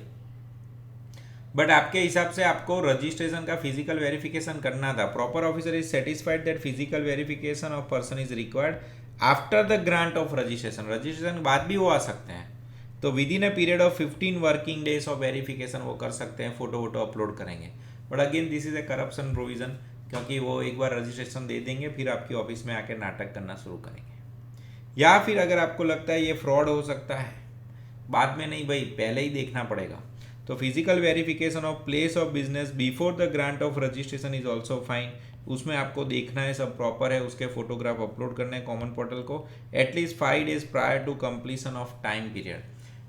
बट आपके हिसाब से आपको रजिस्ट्रेशन का फिजिकल वेरिफिकेशन करना था। Proper officer is satisfied that physical verification of person is required after the grant of registration. Registration के बाद भी वो आ सकते हैं, तो with in a period of 15 working days of verification वो कर सकते हैं, फोटो वोटो अपलोड करेंगे। But again this is a corruption provision, क्योंकि वो एक बार रजिस्ट्रेशन दे देंगे फिर आपकी ऑफिस में आके नाटक करना शुरू करेंगे। या फिर अगर आपको लगता है ये फ्रॉड हो सकता है, बाद में नहीं भाई, पहले ही देखना पड़ेगा, तो physical verification of place of business before the grant of registration is also fine. उसमें आपको देखना है सब प्रॉपर है, उसके फोटोग्राफ अपलोड करने हैं कॉमन पोर्टल को at least 5 days prior to completion of time period.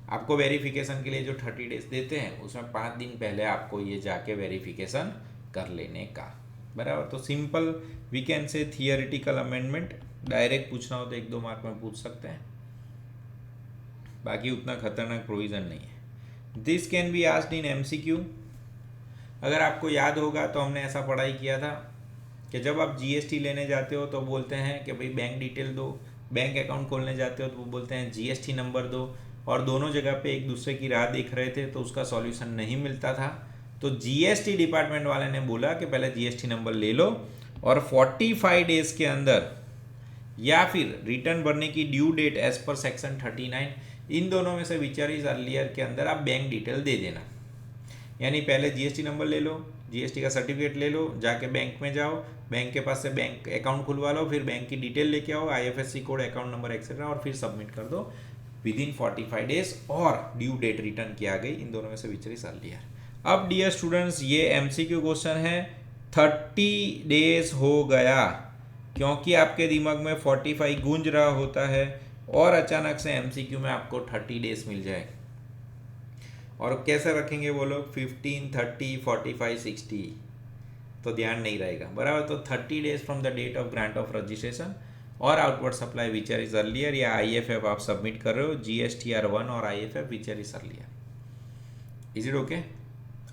आपको वेरिफिकेशन के लिए जो 30 डेज देते हैं उसमें 5 दिन पहले आपको ये जाके वेरिफिकेशन कर लेने का, बराबर। तो simple we can say theoretical amendment, direct पूछना हो तो 1-2 मार्क में पूछ सकते हैं, बाकी उतना खतरनाक प्रोविज़न नहीं है। This can be asked in MCQ। अगर आपको याद होगा तो हमने ऐसा पढ़ाई किया था कि जब आप GST लेने जाते हो तो बोलते हैं कि भाई बैंक डिटेल दो, बैंक अकाउंट खोलने जाते हो तो वो बोलते हैं GST नंबर दो, और दोनों जगह पे एक दूसरे की राह देख रहे थे तो उसका सॉल्यूशन नहीं मिलता था। तो GST डिपार्टमेंट वाले ने बोला कि पहले GST नंबर ले लो और 45 डेज के अंदर या फिर रिटर्न भरने की due date as per section 39, इन दोनों में से विचर इज अर्लियर के अंदर आप बैंक डिटेल दे देना। यानी पहले GST नंबर ले लो, GST का सर्टिफिकेट ले लो, जाके बैंक में जाओ, बैंक के पास से बैंक अकाउंट खुलवा लो, फिर बैंक की डिटेल लेके आओ, IFSC code, account number etcetera, और फिर सबमिट कर दो विद इन 45 डेज, और ड्यू डेट रिटर्न की आ गई। इन दोनों में से विचर इज अर्लियर। अब डियर स्टूडेंट्स, ये MCQ क्वेश्चन है, 30 डेज हो गया, क्योंकि आपके दिमाग में 45 गूंज रहा होता है और अचानक से MCQ में आपको 30 डेज मिल जाए। और कैसे रखेंगे वो लोग? 15, 30, 45, 60, तो ध्यान नहीं रहेगा, बराबर। तो 30 days from the date of grant of registration और outward supply whichever is earlier, या IFF आप सबमिट कर रहे हो, GSTR1 और IFF whichever is earlier. Is it okay?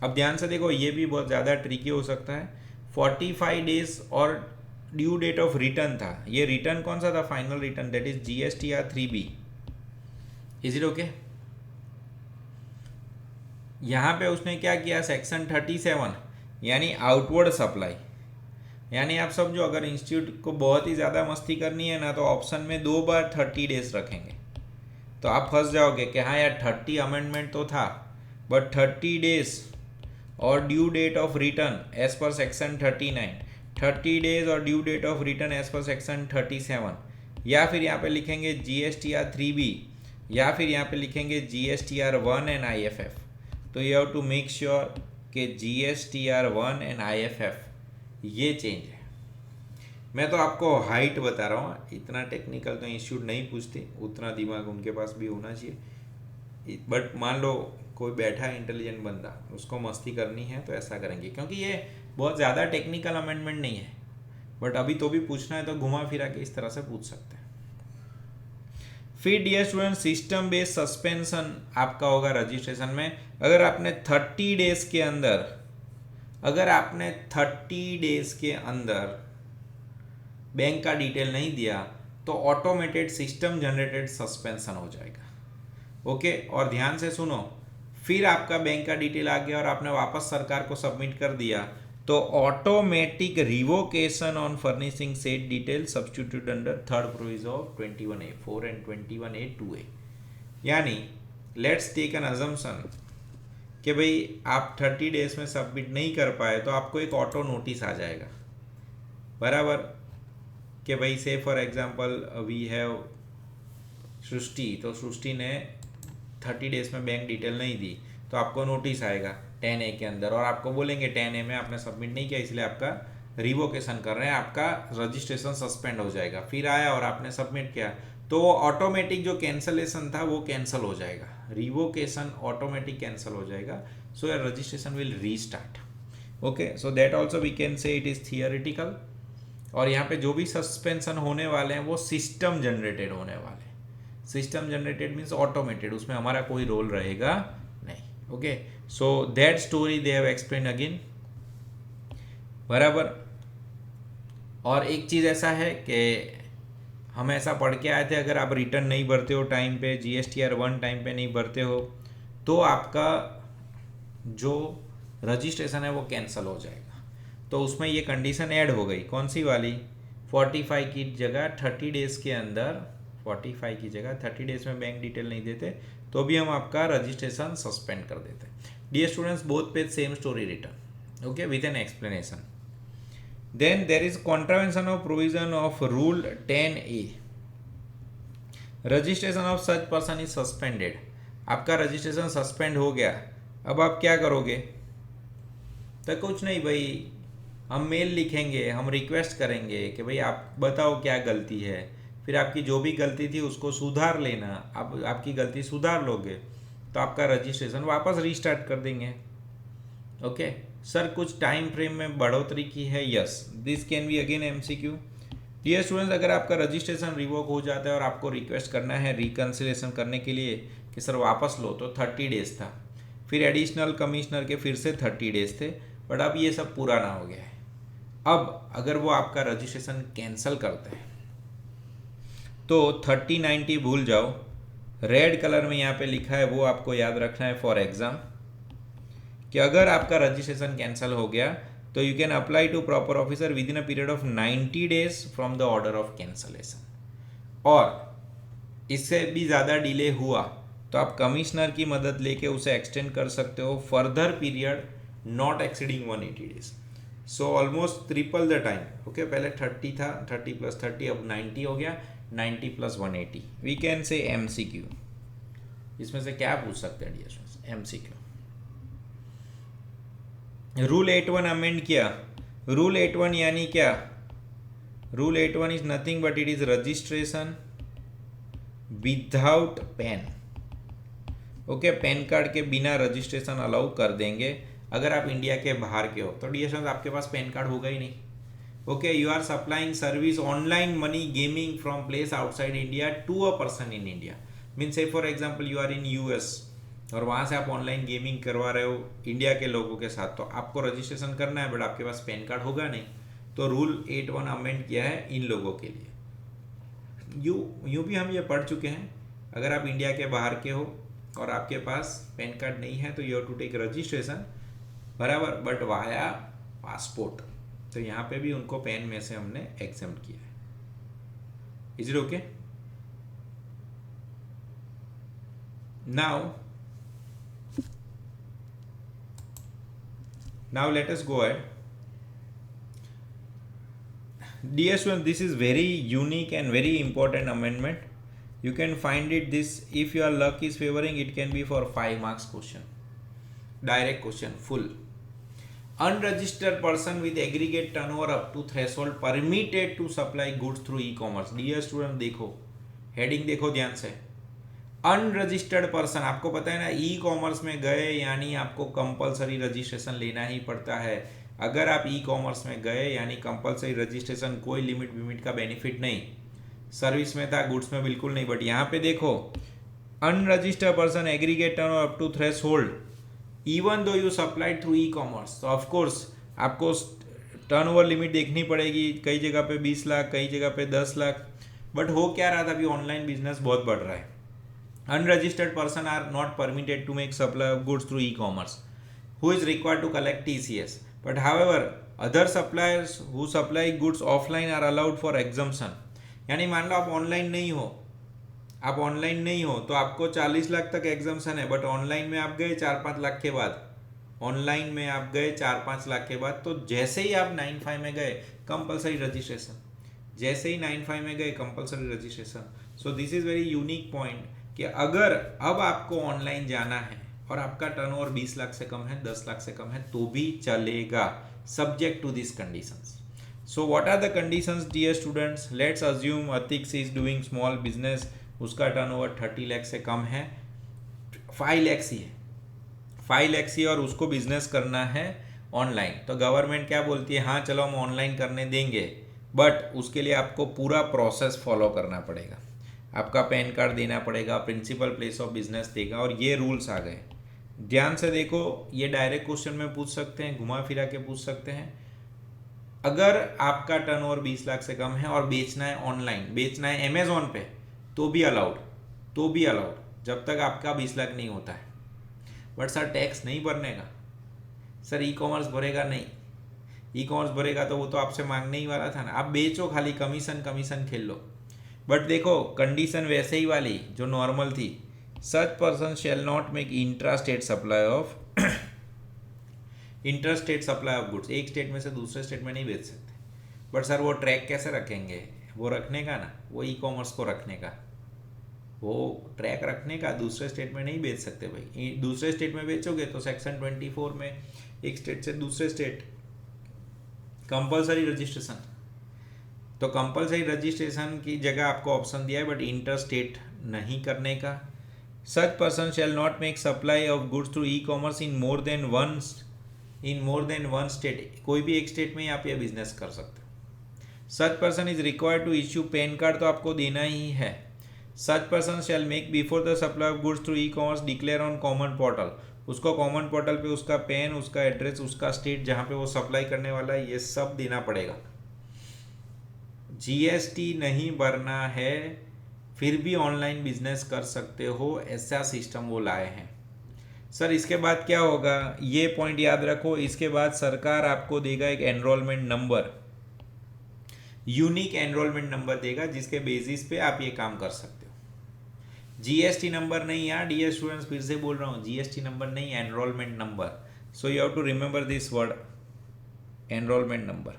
अब ध्यान से देखो, ये भी बहुत ज़्यादा ट्रिकी हो सकता है। 45 डेज और ड्यू डेट ऑफ रिटर्न था, ये रिटर्न कौन सा था? Final return, that is GSTR3B। Is it okay? यहाँ पे उसने क्या किया? सेक्शन 37 यानी आउटवर्ड सप्लाई, यानी आप समझो अगर इंस्टीट्यूट को बहुत ही ज़्यादा मस्ती करनी है ना तो ऑप्शन में 2 बार 30 डेज रखेंगे, तो आप फंस जाओगे कि हाँ यार 30 अमेंडमेंट तो था बट 30 डेज और due date of return as per section 39, 30 days और due date of return as per section 37, या फिर यहाँ पे लिखेंगे GSTR3B, या फिर यहाँ पे लिखेंगे GSTR1 एंड IFF। तो you have to make sure कि GSTR1 एंड IFF ये चेंज है। मैं तो आपको हाइट बता रहा हूँ, इतना टेक्निकल तो इंस्टीट्यूट नहीं पूछते, उतना दिमाग उनके पास भी होना चाहिए। बट मान लो कोई बैठा है इंटेलिजेंट बंदा, उसको मस्ती करनी है तो ऐसा करेंगे, क्योंकि ये बहुत ज़्यादा टेक्निकल अमेंडमेंट नहीं है, बट अभी तो भी पूछना है तो घुमा फिरा के इस तरह से पूछ सकते हैं। फिर dear student, system based suspension आपका होगा रजिस्ट्रेशन में। अगर आपने 30 डेज के अंदर, अगर आपने 30 डेज के अंदर बैंक का डिटेल नहीं दिया तो ऑटोमेटेड सिस्टम जनरेटेड सस्पेंशन हो जाएगा। ओके, और ध्यान से सुनो, फिर आपका बैंक का डिटेल आ गया और आपने वापस सरकार को सबमिट कर दिया तो automatic revocation on furnishing set detail substitute under third provision of 21A(4) and 21A(2)(a). यानी लेट्स टेक एन अजम्पशन कि भाई आप 30 डेज में सबमिट नहीं कर पाए तो आपको एक ऑटो नोटिस आ जाएगा, बराबर, कि भाई से फॉर एग्जांपल वी हैव सृष्टि, तो सृष्टि ने 30 डेज में बैंक डिटेल नहीं दी तो आपको नोटिस आएगा 10A के अंदर, और आपको बोलेंगे 10A में आपने सबमिट नहीं किया इसलिए आपका रिवोकेशन कर रहे हैं, आपका रजिस्ट्रेशन सस्पेंड हो जाएगा। फिर आया और आपने सबमिट किया तो वो ऑटोमेटिक जो कैंसलेशन था वो कैंसिल हो जाएगा, रिवोकेशन ऑटोमेटिक कैंसिल हो जाएगा, so your registration will restart. Okay, so that also we can say it is theoretical. और यहाँ पे जो भी सस्पेंशन होने वाले हैं वो सिस्टम जनरेटेड होने वाले हैं। सिस्टम जनरेटेड मीन्स ऑटोमेटेड, उसमें हमारा कोई रोल रहेगा नहीं। Okay, so that story they have explain again, बराबर। और एक चीज़ ऐसा है कि हम ऐसा पढ़ के आए थे, अगर आप रिटर्न नहीं भरते हो टाइम पे, GSTR 1 टाइम पे नहीं भरते हो तो आपका जो रजिस्ट्रेशन है वो कैंसिल हो जाएगा। तो उसमें ये कंडीशन ऐड हो गई, कौन सी वाली, 45 की जगह 30 डेज़ के अंदर, 45 की जगह 30 डेज़ में बैंक डिटेल नहीं देते तो भी हम आपका रजिस्ट्रेशन सस्पेंड कर देते। Dear students, both page same story return, okay, with an explanation. Then there is contravention of provision of Rule 10A. Registration of such person is suspended. आपका रजिस्ट्रेशन सस्पेंड हो गया, अब आप क्या करोगे? तो कुछ नहीं भाई, हम मेल लिखेंगे, हम रिक्वेस्ट करेंगे कि भाई आप बताओ क्या गलती है, फिर आपकी जो भी गलती थी उसको सुधार लेना, आप आपकी गलती सुधार लोगे तो आपका रजिस्ट्रेशन वापस रीस्टार्ट कर देंगे। ओके सर, कुछ टाइम फ्रेम में बढ़ोतरी की है, yes, this can be again MCQ। Dear students, अगर आपका रजिस्ट्रेशन रिवोक हो जाता है और आपको रिक्वेस्ट करना है रिकन्सिलेशन करने के लिए कि सर वापस लो, तो 30 डेज था, फिर एडिशनल कमिश्नर के फिर से 30 डेज थे, बट अब ये सब पुराना हो गया है। अब अगर वो आपका रजिस्ट्रेशन कैंसिल करते हैं तो 30-90 भूल जाओ, रेड कलर में यहाँ पे लिखा है वो आपको याद रखना है फॉर एग्जाम, कि अगर आपका रजिस्ट्रेशन कैंसिल हो गया तो you can apply to proper officer within a period of 90 days from the order of cancellation. और इससे भी ज़्यादा डिले हुआ तो आप कमिश्नर की मदद लेके उसे एक्सटेंड कर सकते हो further period not exceeding 180 days. So almost triple the time. Okay, पहले 30 था, 30 + 30 अब 90 हो गया, 90 + 180। We can say MCQ। इसमें से क्या पूछ सकते हैं dear students? MCQ। Rule 81 amend किया। रूल 81 यानी क्या? Rule 81 is nothing but it is registration without PAN. Okay, PAN card के बिना रजिस्ट्रेशन अलाउ कर देंगे अगर आप इंडिया के बाहर के हो। तो डियर स्टूडेंट्स, आपके पास पैन कार्ड होगा ही नहीं। Okay, you are supplying service online money gaming from place outside India to a person in India. Mean say for example you are in US और वहाँ से आप ऑनलाइन गेमिंग करवा रहे हो इंडिया के लोगों के साथ, तो आपको रजिस्ट्रेशन करना है, बट आपके पास पैन कार्ड होगा नहीं। तो रूल 81 अमेंड किया है इन लोगों के लिए। यूँ भी हम ये पढ़ चुके हैं, अगर आप इंडिया के बाहर के हो और आपके पास पैन कार्ड नहीं है तो you have to take registration, बराबर, बट वाया पासपोर्ट। तो यहाँ पे भी उनको पैन में से हमने एग्जेम्प्ट किया है। Is it okay? Now let us go ahead. Dear students, this is very unique and very important amendment. You can find it this, if your luck is favoring, it can be for 5 marks question. Direct question, full. Unregistered person with aggregate turnover up to threshold permitted to supply goods through e-commerce. Dear student, देखो heading, देखो ध्यान से। Unregistered person, आपको पता है ना, e-commerce में गए यानी आपको कंपलसरी रजिस्ट्रेशन लेना ही पड़ता है। अगर आप ई-कॉमर्स में गए यानी कंपलसरी रजिस्ट्रेशन, कोई लिमिट का बेनिफिट नहीं। सर्विस में था, गुड्स में बिल्कुल नहीं। बट यहाँ पे देखो, unregistered person aggregate turnover up to threshold even though you supplied through e-commerce. तो ऑफकोर्स आपको टर्नओवर लिमिट देखनी पड़ेगी, कई जगह पे 20 लाख, कई जगह पे 10 लाख। बट हो क्या रहा था, अभी ऑनलाइन बिजनेस बहुत बढ़ रहा है। Unregistered person are not permitted to make supply of goods through e-commerce. Who is required to collect TCS? But however other suppliers who supply goods offline are allowed for exemption. यानी मान लो आप online नहीं हो तो आपको 40 लाख तक exemption है, but online में आप गए 4-5 लाख के बाद, तो जैसे ही आप 95 में गए compulsory registration, so this is very unique point कि अगर अब आपको ऑनलाइन जाना है और आपका टर्नओवर 20 लाख से कम है, 10 लाख से कम है, तो भी चलेगा, subject to this conditions. So what are the conditions dear students? Let's assume अतिक्स इज डूइंग स्मॉल बिजनेस, उसका टर्नओवर 30 लाख से कम है, 5 लाख ही है, 5 लाख ही, और उसको बिजनेस करना है ऑनलाइन। तो गवर्नमेंट क्या बोलती है, हाँ चलो हम ऑनलाइन करने देंगे, बट उसके लिए आपको पूरा प्रोसेस फॉलो करना पड़ेगा, आपका पैन कार्ड देना पड़ेगा, प्रिंसिपल प्लेस ऑफ बिजनेस देगा, और ये रूल्स आ गए। ध्यान से देखो, ये डायरेक्ट क्वेश्चन में पूछ सकते हैं, घुमा फिरा के पूछ सकते हैं। अगर आपका टर्नओवर 20 लाख से कम है और बेचना है ऑनलाइन, बेचना है अमेजोन पे, तो भी अलाउड, जब तक आपका 20 लाख नहीं होता है। बट सर टैक्स नहीं भरने का, सर ई कॉमर्स भरेगा नहीं, ई कॉमर्स भरेगा तो वो तो आपसे मांगने ही वाला था ना, आप बेचो खाली, कमीशन खेल लो। बट देखो कंडीशन वैसे ही वाली जो नॉर्मल थी, सच person shall not make intrastate supply of goods, एक स्टेट में से दूसरे स्टेट में नहीं बेच सकते। बट सर वो ट्रैक कैसे रखेंगे, वो रखने का ना, वो ई कॉमर्स को रखने का, वो ट्रैक रखने का, दूसरे स्टेट में नहीं बेच सकते भाई। दूसरे स्टेट में बेचोगे तो सेक्शन 24 में एक स्टेट से दूसरे स्टेट कंपलसरी रजिस्ट्रेशन, तो कंपलसरी रजिस्ट्रेशन की जगह आपको ऑप्शन दिया है, बट इंटर स्टेट नहीं करने का। सच person shall not make supply of goods through e commerce in more than one state, कोई भी एक स्टेट में आप ये बिजनेस कर सकते हो। Such person is required to issue PAN card, तो आपको देना ही है। Such person shall make before the supply of goods through e commerce declare on common portal, उसको कॉमन पोर्टल पे उसका पैन, उसका एड्रेस, उसका स्टेट जहाँ पे वो सप्लाई करने वाला है, ये सब देना पड़ेगा। जीएसटी नहीं भरना है फिर भी ऑनलाइन बिजनेस कर सकते हो, ऐसा सिस्टम वो लाए हैं। सर इसके बाद क्या होगा, ये पॉइंट याद रखो, इसके बाद सरकार आपको देगा एक enrolment number, unique enrolment number देगा, जिसके बेसिस पे आप ये काम कर सकते हो। जीएसटी नंबर नहीं यार डियर स्टूडेंट्स, फिर से बोल रहा हूँ, जीएसटी नंबर नहीं, enrolment number. So you have to remember this word, enrolment number.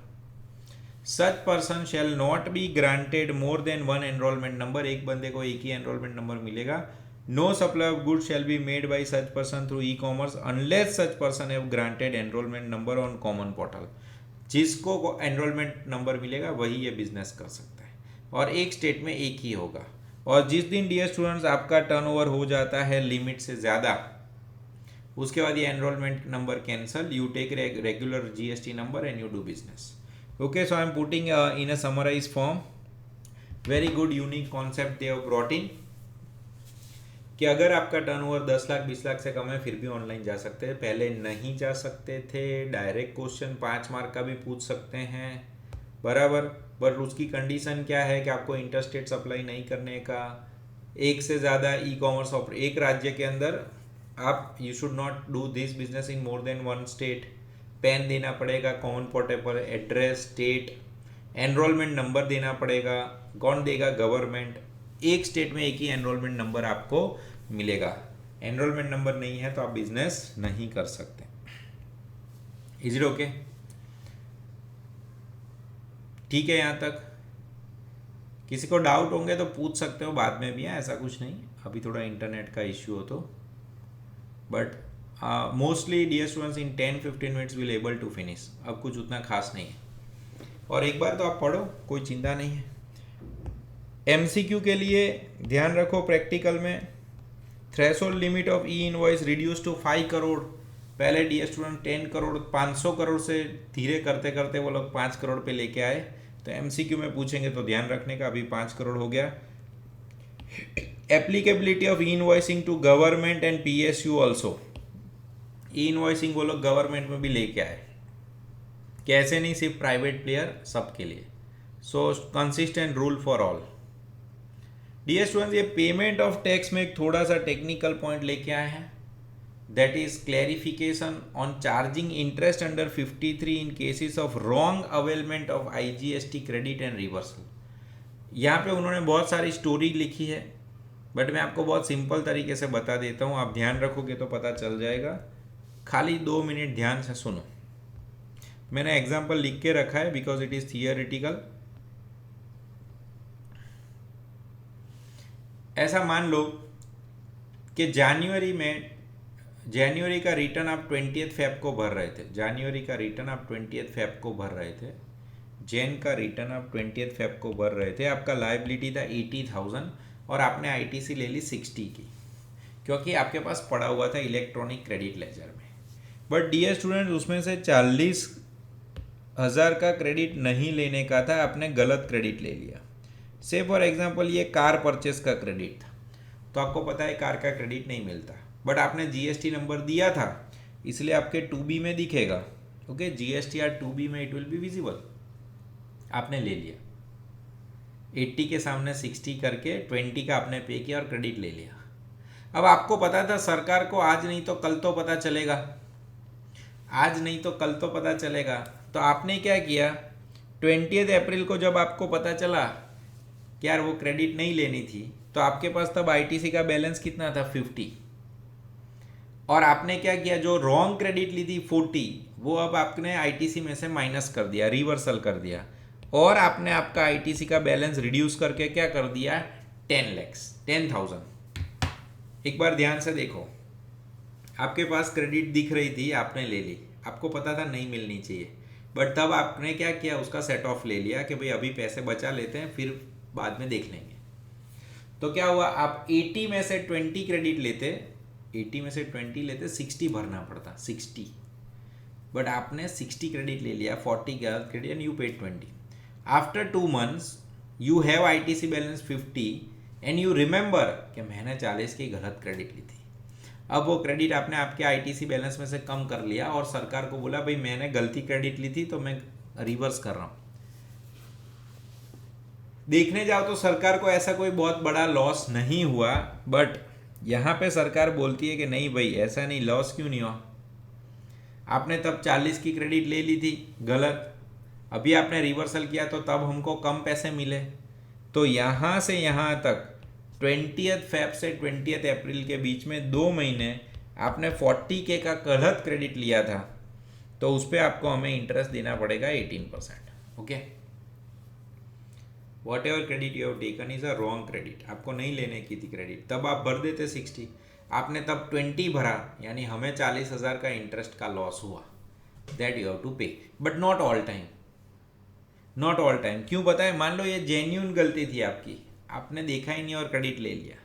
Such person shall not be granted more than one enrolment number, एक बंदे को एक ही एनरोलमेंट नंबर मिलेगा। No supply of good shall be made by such person through e commerce unless such person have granted enrolment number on common portal, जिसको enrolment number मिलेगा वही ये बिजनेस कर सकता है, और एक स्टेट में एक ही होगा। और जिस दिन डियर स्टूडेंट्स आपका टर्नओवर हो जाता है लिमिट से ज़्यादा, उसके बाद ये enrolment number cancel, you take regular GST number and you do business. Okay, so I am putting in a summarized form, very good unique concept they have brought in, कि अगर आपका टर्नओवर 10 लाख 20 लाख से कम है फिर भी ऑनलाइन जा सकते हैं, पहले नहीं जा सकते थे। डायरेक्ट क्वेश्चन 5 मार्क का भी पूछ सकते हैं, बराबर, बट उसकी कंडीशन क्या है कि आपको इंटरस्टेट सप्लाई नहीं करने का, एक से ज़्यादा ई कॉमर्स एक राज्य के अंदर आप you should not do this business in more than one state, pan देना पड़ेगा, common portal address, state, enrolment number देना पड़ेगा, कौन देगा, गवर्नमेंट। एक स्टेट में एक ही एनरोलमेंट नंबर आपको मिलेगा, एनरोलमेंट नंबर नहीं है तो आप बिजनेस नहीं कर सकते। Is it okay? ठीक है, यहाँ तक किसी को डाउट होंगे तो पूछ सकते हो बाद में भी, है ऐसा कुछ नहीं, अभी थोड़ा इंटरनेट का इश्यू हो तो, but mostly dear students in 10-15 minutes will able to finish, अब कुछ उतना खास नहीं है, और एक बार तो आप पढ़ो, कोई चिंता नहीं है। एमसीक्यू के लिए ध्यान रखो, प्रैक्टिकल में threshold limit of e-invoice reduce to 5 crore, पहले डियर स्टूडेंट 10 करोड़ 500 करोड़ से धीरे करते करते वो लोग 5 करोड़ पे लेके आए, तो एमसीक्यू में पूछेंगे तो ध्यान रखने का, अभी 5 करोड़ हो गया। Applicability of e-invoicing to government and PSU also, e-invoicing वो लोग गवर्नमेंट में भी लेके आए, कैसे नहीं, सिर्फ प्राइवेट प्लेयर सबके लिए। So consistent rule for all. Dear students, ये पेमेंट ऑफ टैक्स में एक थोड़ा सा टेक्निकल पॉइंट लेके आए हैं, that is clarification on charging interest under 53 in cases of wrong availment of IGST credit and reversal। यहाँ पे उन्होंने बहुत सारी स्टोरी लिखी है, बट मैं आपको बहुत सिंपल तरीके से बता देता हूँ, आप ध्यान रखोगे तो पता चल जाएगा। खाली 2 मिनट ध्यान से सुनो। मैंने एग्जाम्पल लिख के रखा है बिकॉज इट इज थियोरिटिकल। ऐसा मान लो कि जनवरी का रिटर्न आप 20th फेब को भर रहे थे, जनवरी का रिटर्न आप 20th फेब को भर रहे थे, जैन का रिटर्न आप 20th फेब को भर रहे थे। आपका लायबिलिटी था 80,000 और आपने आईटीसी ले ली 60 की, क्योंकि आपके पास पड़ा हुआ था इलेक्ट्रॉनिक क्रेडिट लेजर में। बट डियर स्टूडेंट, उसमें से 40,000 का क्रेडिट नहीं लेने का था, आपने गलत क्रेडिट ले लिया। से फॉर एग्जांपल ये कार परचेस का क्रेडिट था, तो आपको पता है कार का क्रेडिट नहीं मिलता, बट आपने जीएसटी नंबर दिया था इसलिए आपके 2B में दिखेगा। ओके, जीएसटी आर 2B में इट विल बी विजिबल। आपने ले लिया 80 के सामने 60 करके 20 का आपने पे किया और क्रेडिट ले लिया। अब आपको पता था सरकार को आज नहीं तो कल तो पता चलेगा, आज नहीं तो कल तो पता चलेगा, तो आपने क्या किया, 20 अप्रैल को जब आपको पता चला कि यार वो क्रेडिट नहीं लेनी थी, तो आपके पास तब आईटीसी का बैलेंस कितना था 50, और आपने क्या किया, जो रॉन्ग क्रेडिट ली थी 40 वो अब आपने आईटीसी में से माइनस कर दिया, रिवर्सल कर दिया, और आपने आपका आईटीसी का बैलेंस रिड्यूस करके क्या कर दिया 10,000। एक बार ध्यान से देखो, आपके पास क्रेडिट दिख रही थी, आपने ले ली, आपको पता था नहीं मिलनी चाहिए, बट तब आपने क्या किया, उसका सेट ऑफ ले लिया कि भाई अभी पैसे बचा लेते हैं फिर बाद में देख लेंगे। तो क्या हुआ, आप 80 में से 20 क्रेडिट लेते, 80 में से 20 लेते 60 भरना पड़ता 60, बट आपने 60 क्रेडिट ले लिया, 40 का credit and you paid 20। After 2 months you have ITC balance 50 and you remember कि मैंने 40 की गलत क्रेडिट ली थी। अब वो क्रेडिट आपने आपके आईटीसी बैलेंस में से कम कर लिया और सरकार को बोला भाई मैंने गलती क्रेडिट ली थी तो मैं रिवर्स कर रहा हूँ। देखने जाओ तो सरकार को ऐसा कोई बहुत बड़ा लॉस नहीं हुआ, बट यहाँ पे सरकार बोलती है कि नहीं भाई ऐसा नहीं, लॉस क्यों नहीं हुआ, आपने तब 40 की क्रेडिट ले ली थी गलत, अभी आपने रिवर्सल किया तो तब हमको कम पैसे मिले। तो यहाँ से यहाँ तक 20th फेब से 20th अप्रैल के बीच में 2 महीने आपने 40K का गलत क्रेडिट लिया था, तो उस पर आपको हमें इंटरेस्ट देना पड़ेगा 18%। Okay, what ever credit you have taken is a wrong credit, आपको नहीं लेने की थी क्रेडिट, तब आप भर देते 60, आपने तब 20 भरा, यानी हमें 40,000 का इंटरेस्ट का लॉस हुआ, दैट यू हैव टू पे, but not all time, not all time. क्यों पता है, मान लो ये जेन्यून गलती थी आपकी, आपने देखा ही नहीं और क्रेडिट ले लिया,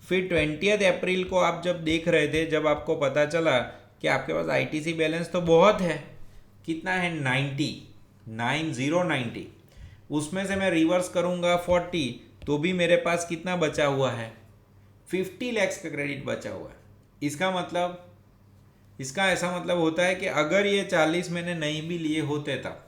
फिर 20th अप्रैल को आप जब देख रहे थे, जब आपको पता चला कि आपके पास आईटीसी बैलेंस तो बहुत है, कितना है 90, उसमें से मैं रिवर्स करूंगा 40, तो भी मेरे पास कितना बचा हुआ है 50 lakhs का क्रेडिट बचा हुआ है। इसका ऐसा मतलब होता है कि अगर ये 40 मैंने नहीं भी लिए होते तब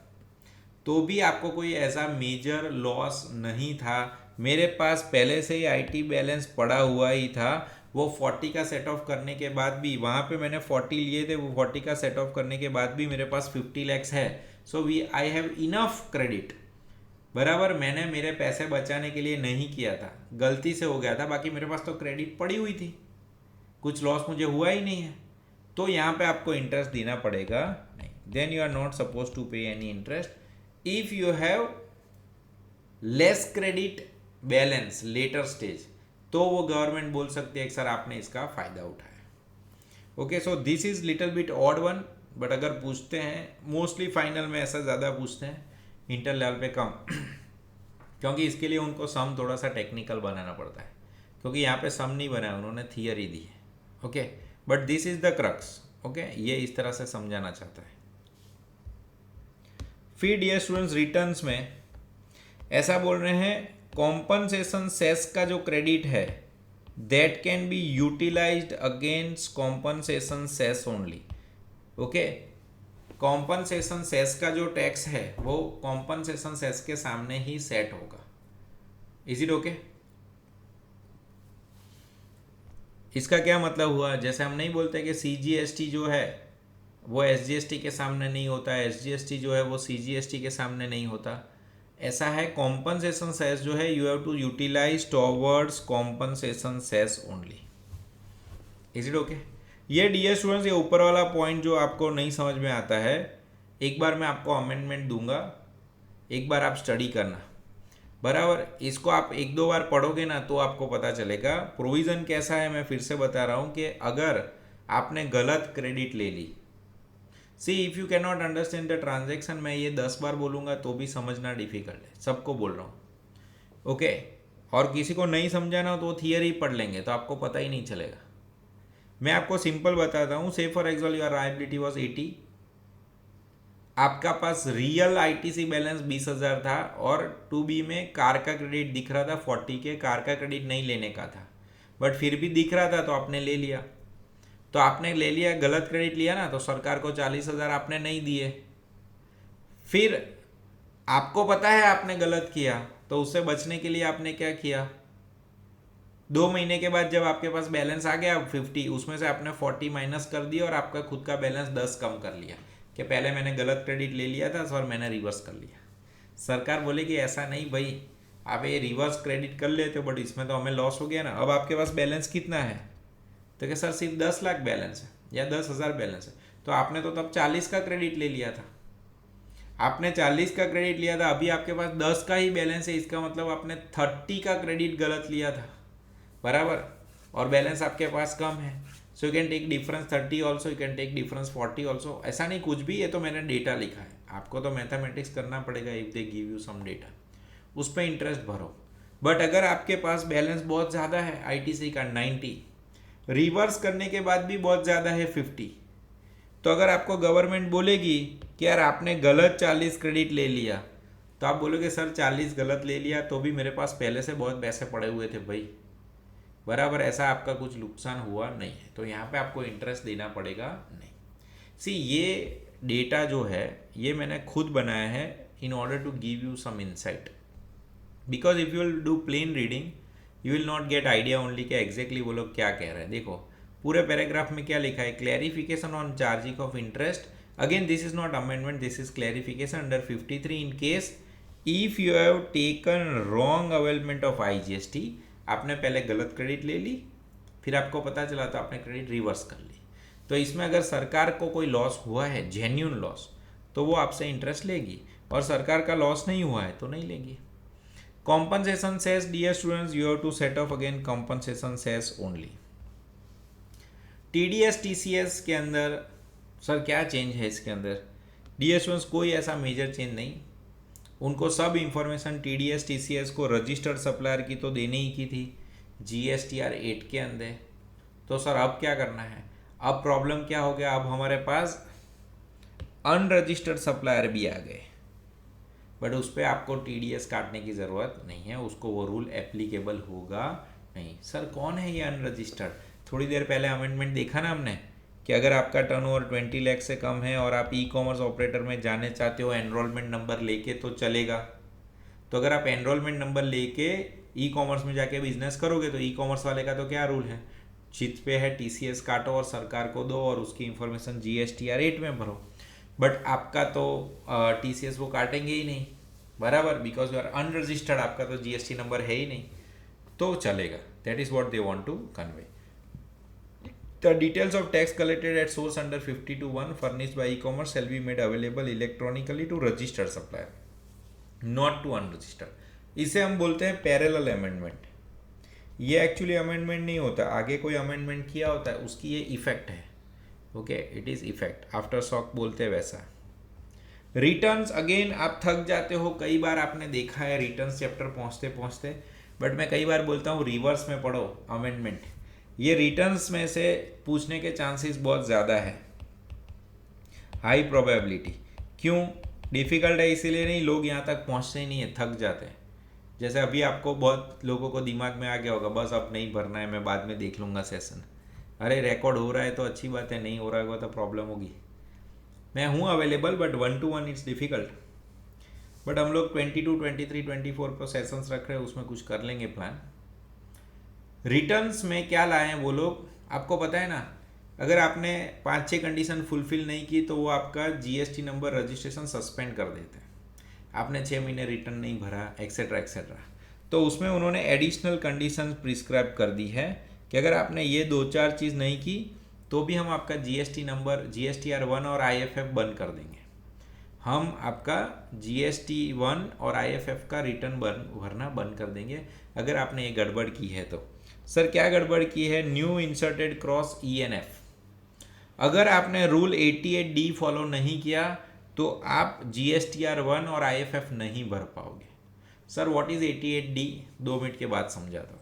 तो भी आपको कोई ऐसा मेजर लॉस नहीं था, मेरे पास पहले से ही आईटी बैलेंस पड़ा हुआ ही था, वो 40 का सेट ऑफ करने के बाद भी, वहाँ पे मैंने 40 लिए थे, वो 40 का सेट ऑफ करने के बाद भी मेरे पास 50 lakhs है, सो आई हैव इनफ क्रेडिट। बराबर, मैंने मेरे पैसे बचाने के लिए नहीं किया था, गलती से हो गया था, बाकी मेरे पास तो क्रेडिट पड़ी हुई थी, कुछ लॉस मुझे हुआ ही नहीं है, तो यहाँ पे आपको इंटरेस्ट देना पड़ेगा नहीं। Then you are not suppose to pay any interest if you have less credit balance later stage, तो वो गवर्नमेंट बोल सकती है कि सर आपने इसका फायदा उठाया। Okay, so this is little bit odd one, but अगर पूछते हैं मोस्टली फाइनल में ऐसा ज़्यादा पूछते हैं, इंटर लेवल पे कम क्योंकि इसके लिए उनको सम थोड़ा सा टेक्निकल बनाना पड़ता है, क्योंकि यहाँ पे सम नहीं बनाया उन्होंने, थियरी दी है। Okay, but this is the crux. Okay, ये इस तरह से समझाना चाहता है। फिर डियर स्टूडेंट्स, रिटर्न्स में ऐसा बोल रहे हैं कॉम्पनसेशन सेस का जो क्रेडिट है that can be utilised against compensation cess only. Okay, compensation cess का जो टैक्स है वो कॉम्पनसेशन सेस के सामने ही सेट होगा। Is it okay? इसका क्या मतलब हुआ, जैसे हम नहीं बोलते कि CGST जो है वो SGST के सामने नहीं होता है, SGST जो है वो CGST के सामने नहीं होता, ऐसा है कॉम्पनसेशन सेस जो है you have to utilise towards compensation cess only. Is it okay? ये डियर स्टूडेंट्स, ये ऊपर वाला पॉइंट जो आपको नहीं समझ में आता है, एक बार मैं आपको अमेंडमेंट दूंगा, एक बार आप स्टडी करना बराबर। इसको आप एक दो बार पढ़ोगे ना तो आपको पता चलेगा प्रोविज़न कैसा है। मैं फिर से बता रहा हूँ कि अगर आपने गलत क्रेडिट ले ली, see if you can not understand the transaction, मैं ये 10 बार बोलूँगा तो भी समझना डिफिकल्ट है, सबको बोल रहा हूँ ओके। और किसी को नहीं समझाना हो तो थियरी पढ़ लेंगे तो आपको पता ही नहीं चलेगा। मैं आपको सिंपल बताता हूँ, से for example your liability was 80, आपका पास रियल ITC बैलेंस 20,000 था और 2B में कार का क्रेडिट दिख रहा था 40 के, कार का क्रेडिट नहीं लेने का था बट फिर भी दिख रहा था तो आपने ले लिया। तो आपने ले लिया, गलत क्रेडिट लिया ना, तो सरकार को 40,000 आपने नहीं दिए। फिर आपको पता है आपने गलत किया, तो उससे बचने के लिए आपने क्या किया, 2 महीने के बाद जब आपके पास बैलेंस आ गया 50, उसमें से आपने 40 माइनस कर दिया और आपका खुद का बैलेंस 10 कम कर लिया कि पहले मैंने गलत क्रेडिट ले लिया था और मैंने रिवर्स कर लिया। सरकार बोलेगी ऐसा नहीं भाई, आप ये रिवर्स क्रेडिट कर लेते हो बट इसमें तो हमें लॉस हो गया ना। अब आपके पास बैलेंस कितना है, तो क्या सर सिर्फ 10 लाख बैलेंस है या 10,000 बैलेंस है, तो आपने तो तब 40 का क्रेडिट ले लिया था, आपने 40 का क्रेडिट लिया था, अभी आपके पास 10 का ही बैलेंस है, इसका मतलब आपने 30 का क्रेडिट गलत लिया था बराबर, और बैलेंस आपके पास कम है। So you can take difference 30 also, you can take difference 40 also, ऐसा नहीं कुछ भी, ये तो मैंने डेटा लिखा है, आपको तो मैथमेटिक्स करना पड़ेगा। If they give you some data उस पर इंटरेस्ट भरो। बट अगर आपके पास बैलेंस बहुत ज़्यादा है ITC का 90, रिवर्स करने के बाद भी बहुत ज़्यादा है 50, तो अगर आपको गवर्नमेंट बोलेगी कि यार आपने गलत 40 क्रेडिट ले लिया, तो आप बोलोगे सर 40 गलत ले लिया तो भी मेरे पास पहले से बहुत पैसे पड़े हुए थे भाई बराबर, ऐसा आपका कुछ नुकसान हुआ नहीं है, तो यहाँ पे आपको इंटरेस्ट देना पड़ेगा नहीं। सी ये डेटा जो है ये मैंने खुद बनाया है in order to give you some insight, because if you will do plain reading you will not get idea only कि एग्जैक्टली वो लोग क्या कह रहे हैं। देखो पूरे पैराग्राफ में क्या लिखा है, clarification on charging of interest, again this is not amendment, this is clarification under 53 in case if you have taken wrong availment of IGST, आपने पहले गलत क्रेडिट ले ली फिर आपको पता चला तो आपने क्रेडिट रिवर्स कर ली, तो इसमें अगर सरकार को कोई लॉस हुआ है जेन्यून लॉस तो वो आपसे इंटरेस्ट लेगी, और सरकार का लॉस नहीं हुआ है तो नहीं लेगी। Compensation cess dear students you have to set off again compensation cess only. TDS TCS के अंदर सर क्या चेंज है इसके अंदर, डियर स्टूडेंट्स कोई ऐसा मेजर चेंज नहीं, उनको सब इंफॉर्मेशन TDS TCS को रजिस्टर्ड सप्लायर की तो देने ही की थी GSTR 8 के अंदर। तो सर अब क्या करना है, अब प्रॉब्लम क्या हो गया, अब हमारे पास अनरजिस्टर्ड सप्लायर भी आ गए, बट उस पर आपको TDS काटने की ज़रूरत नहीं है, उसको वो रूल एप्लीकेबल होगा नहीं। सर कौन है ये अनरजिस्टर्ड, थोड़ी देर पहले अमेंडमेंट देखा ना हमने कि अगर आपका टर्नओवर 20 लाख से कम है और आप ई-कॉमर्स ऑपरेटर में जाने चाहते हो एनरोलमेंट नंबर लेके तो चलेगा, तो अगर आप एनरोलमेंट नंबर लेके ई-कॉमर्स में जाके बिजनेस करोगे तो ई-कॉमर्स वाले का तो क्या रूल है, चित पे है TCS काटो और सरकार को दो और उसकी इंफॉर्मेशन GSTR 8 में भरो, बट आपका तो TCS वो काटेंगे ही नहीं बराबर, बिकॉज यू आर अनरजिस्टर्ड, आपका तो GST नंबर है ही नहीं, तो चलेगा। That is what they want to convey. The details of tax collected at source under 52(1) furnished by e-commerce shall be made available electronically to registered supplier, not to unregistered। इसे हम बोलते हैं parallel amendment. ये actually amendment नहीं होता, आगे कोई amendment किया होता है उसकी ये इफेक्ट है, okay, it is effect, after shock बोलते हैं वैसा। रिटर्न्स अगेन आप थक जाते हो, कई बार आपने देखा है रिटर्न्स चैप्टर पहुँचते पहुँचते, बट मैं कई बार बोलता हूँ रिवर्स में पढ़ो अमेंडमेंट, ये रिटर्न्स में से पूछने के चांसेस बहुत ज़्यादा है, हाई प्रोबेबिलिटी। क्यों डिफ़िकल्ट है, इसीलिए नहीं, लोग यहाँ तक पहुँचते ही नहीं है, थक जाते हैं। जैसे अभी आपको बहुत लोगों को दिमाग में आ गया होगा बस अब नहीं भरना है, मैं बाद में देख लूँगा सेशन, अरे रिकॉर्ड हो रहा है तो अच्छी बात है, नहीं हो रहा होगा तो प्रॉब्लम होगी। मैं हूँ available but 1 to 1 it's difficult, but हम लोग 22, 23, 24 पर सेशंस रख रहे हैं, उसमें कुछ कर लेंगे प्लान। रिटर्न्स में क्या लाए हैं वो लोग, आपको पता है ना, अगर आपने 5-6 कंडीशन फुलफिल नहीं की तो वो आपका जीएसटी नंबर रजिस्ट्रेशन सस्पेंड कर देते हैं। आपने 6 महीने रिटर्न नहीं भरा, एक्सेट्रा एक्सेट्रा, तो उसमें उन्होंने एडिशनल कंडीशन प्रिस्क्राइब कर दी है कि अगर आपने ये 2-4 चीज़ नहीं की तो भी हम आपका जीएसटी नंबर GSTR 1 और IFF बंद कर देंगे। हम आपका GST 1 और IFF का रिटर्न भरना बंद कर देंगे अगर आपने ये गड़बड़ की है तो। सर क्या गड़बड़ की है? New inserted cross ENF। अगर आपने रूल 88D फॉलो नहीं किया तो आप GSTR 1 और IFF नहीं भर पाओगे। Sir what is 88D? 2 minute के बाद समझाता हूँ।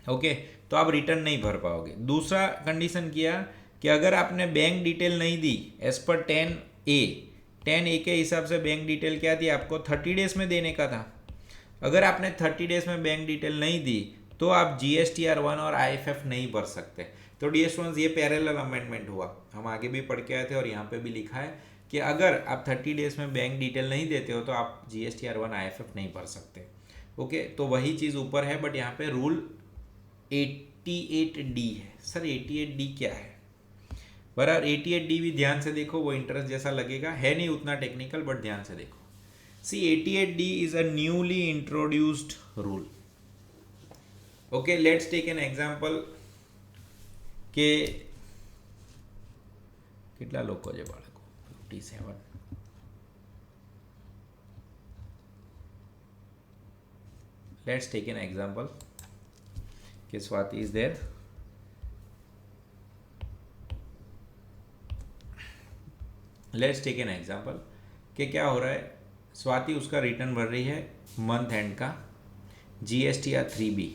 ओके, तो आप रिटर्न नहीं भर पाओगे। दूसरा कंडीशन किया कि अगर आपने बैंक डिटेल नहीं दी एज पर 10A के हिसाब से, बैंक डिटेल क्या थी आपको 30 डेज में देने का था। अगर आपने 30 डेज में बैंक डिटेल नहीं दी तो आप GSTR 1 और IFF नहीं भर सकते। तो डियर स्टूडेंट्स, ये पैरेलल अमेंडमेंट हुआ, हम आगे भी पढ़ के आए थे और यहाँ पे भी लिखा है कि अगर आप 30 डेज में बैंक डिटेल नहीं देते हो तो आप GSTR 1 IFF नहीं भर सकते। ओके, तो वही चीज़ ऊपर है, बट यहाँ पे रूल 88D है। सर 88D क्या है? बराबर 88D भी ध्यान से देखो, वो इंटरेस्ट जैसा लगेगा, है नहीं उतना टेक्निकल, बट ध्यान से देखो। See 88D is a newly introduced rule. Okay, let's take an example के કેટલા લોકો છે બાળકો? 57. Let's take an example कि Swati is there. Let's take an example कि क्या हो रहा है, स्वाति उसका रिटर्न भर रही है मंथ एंड का GSTR 3B।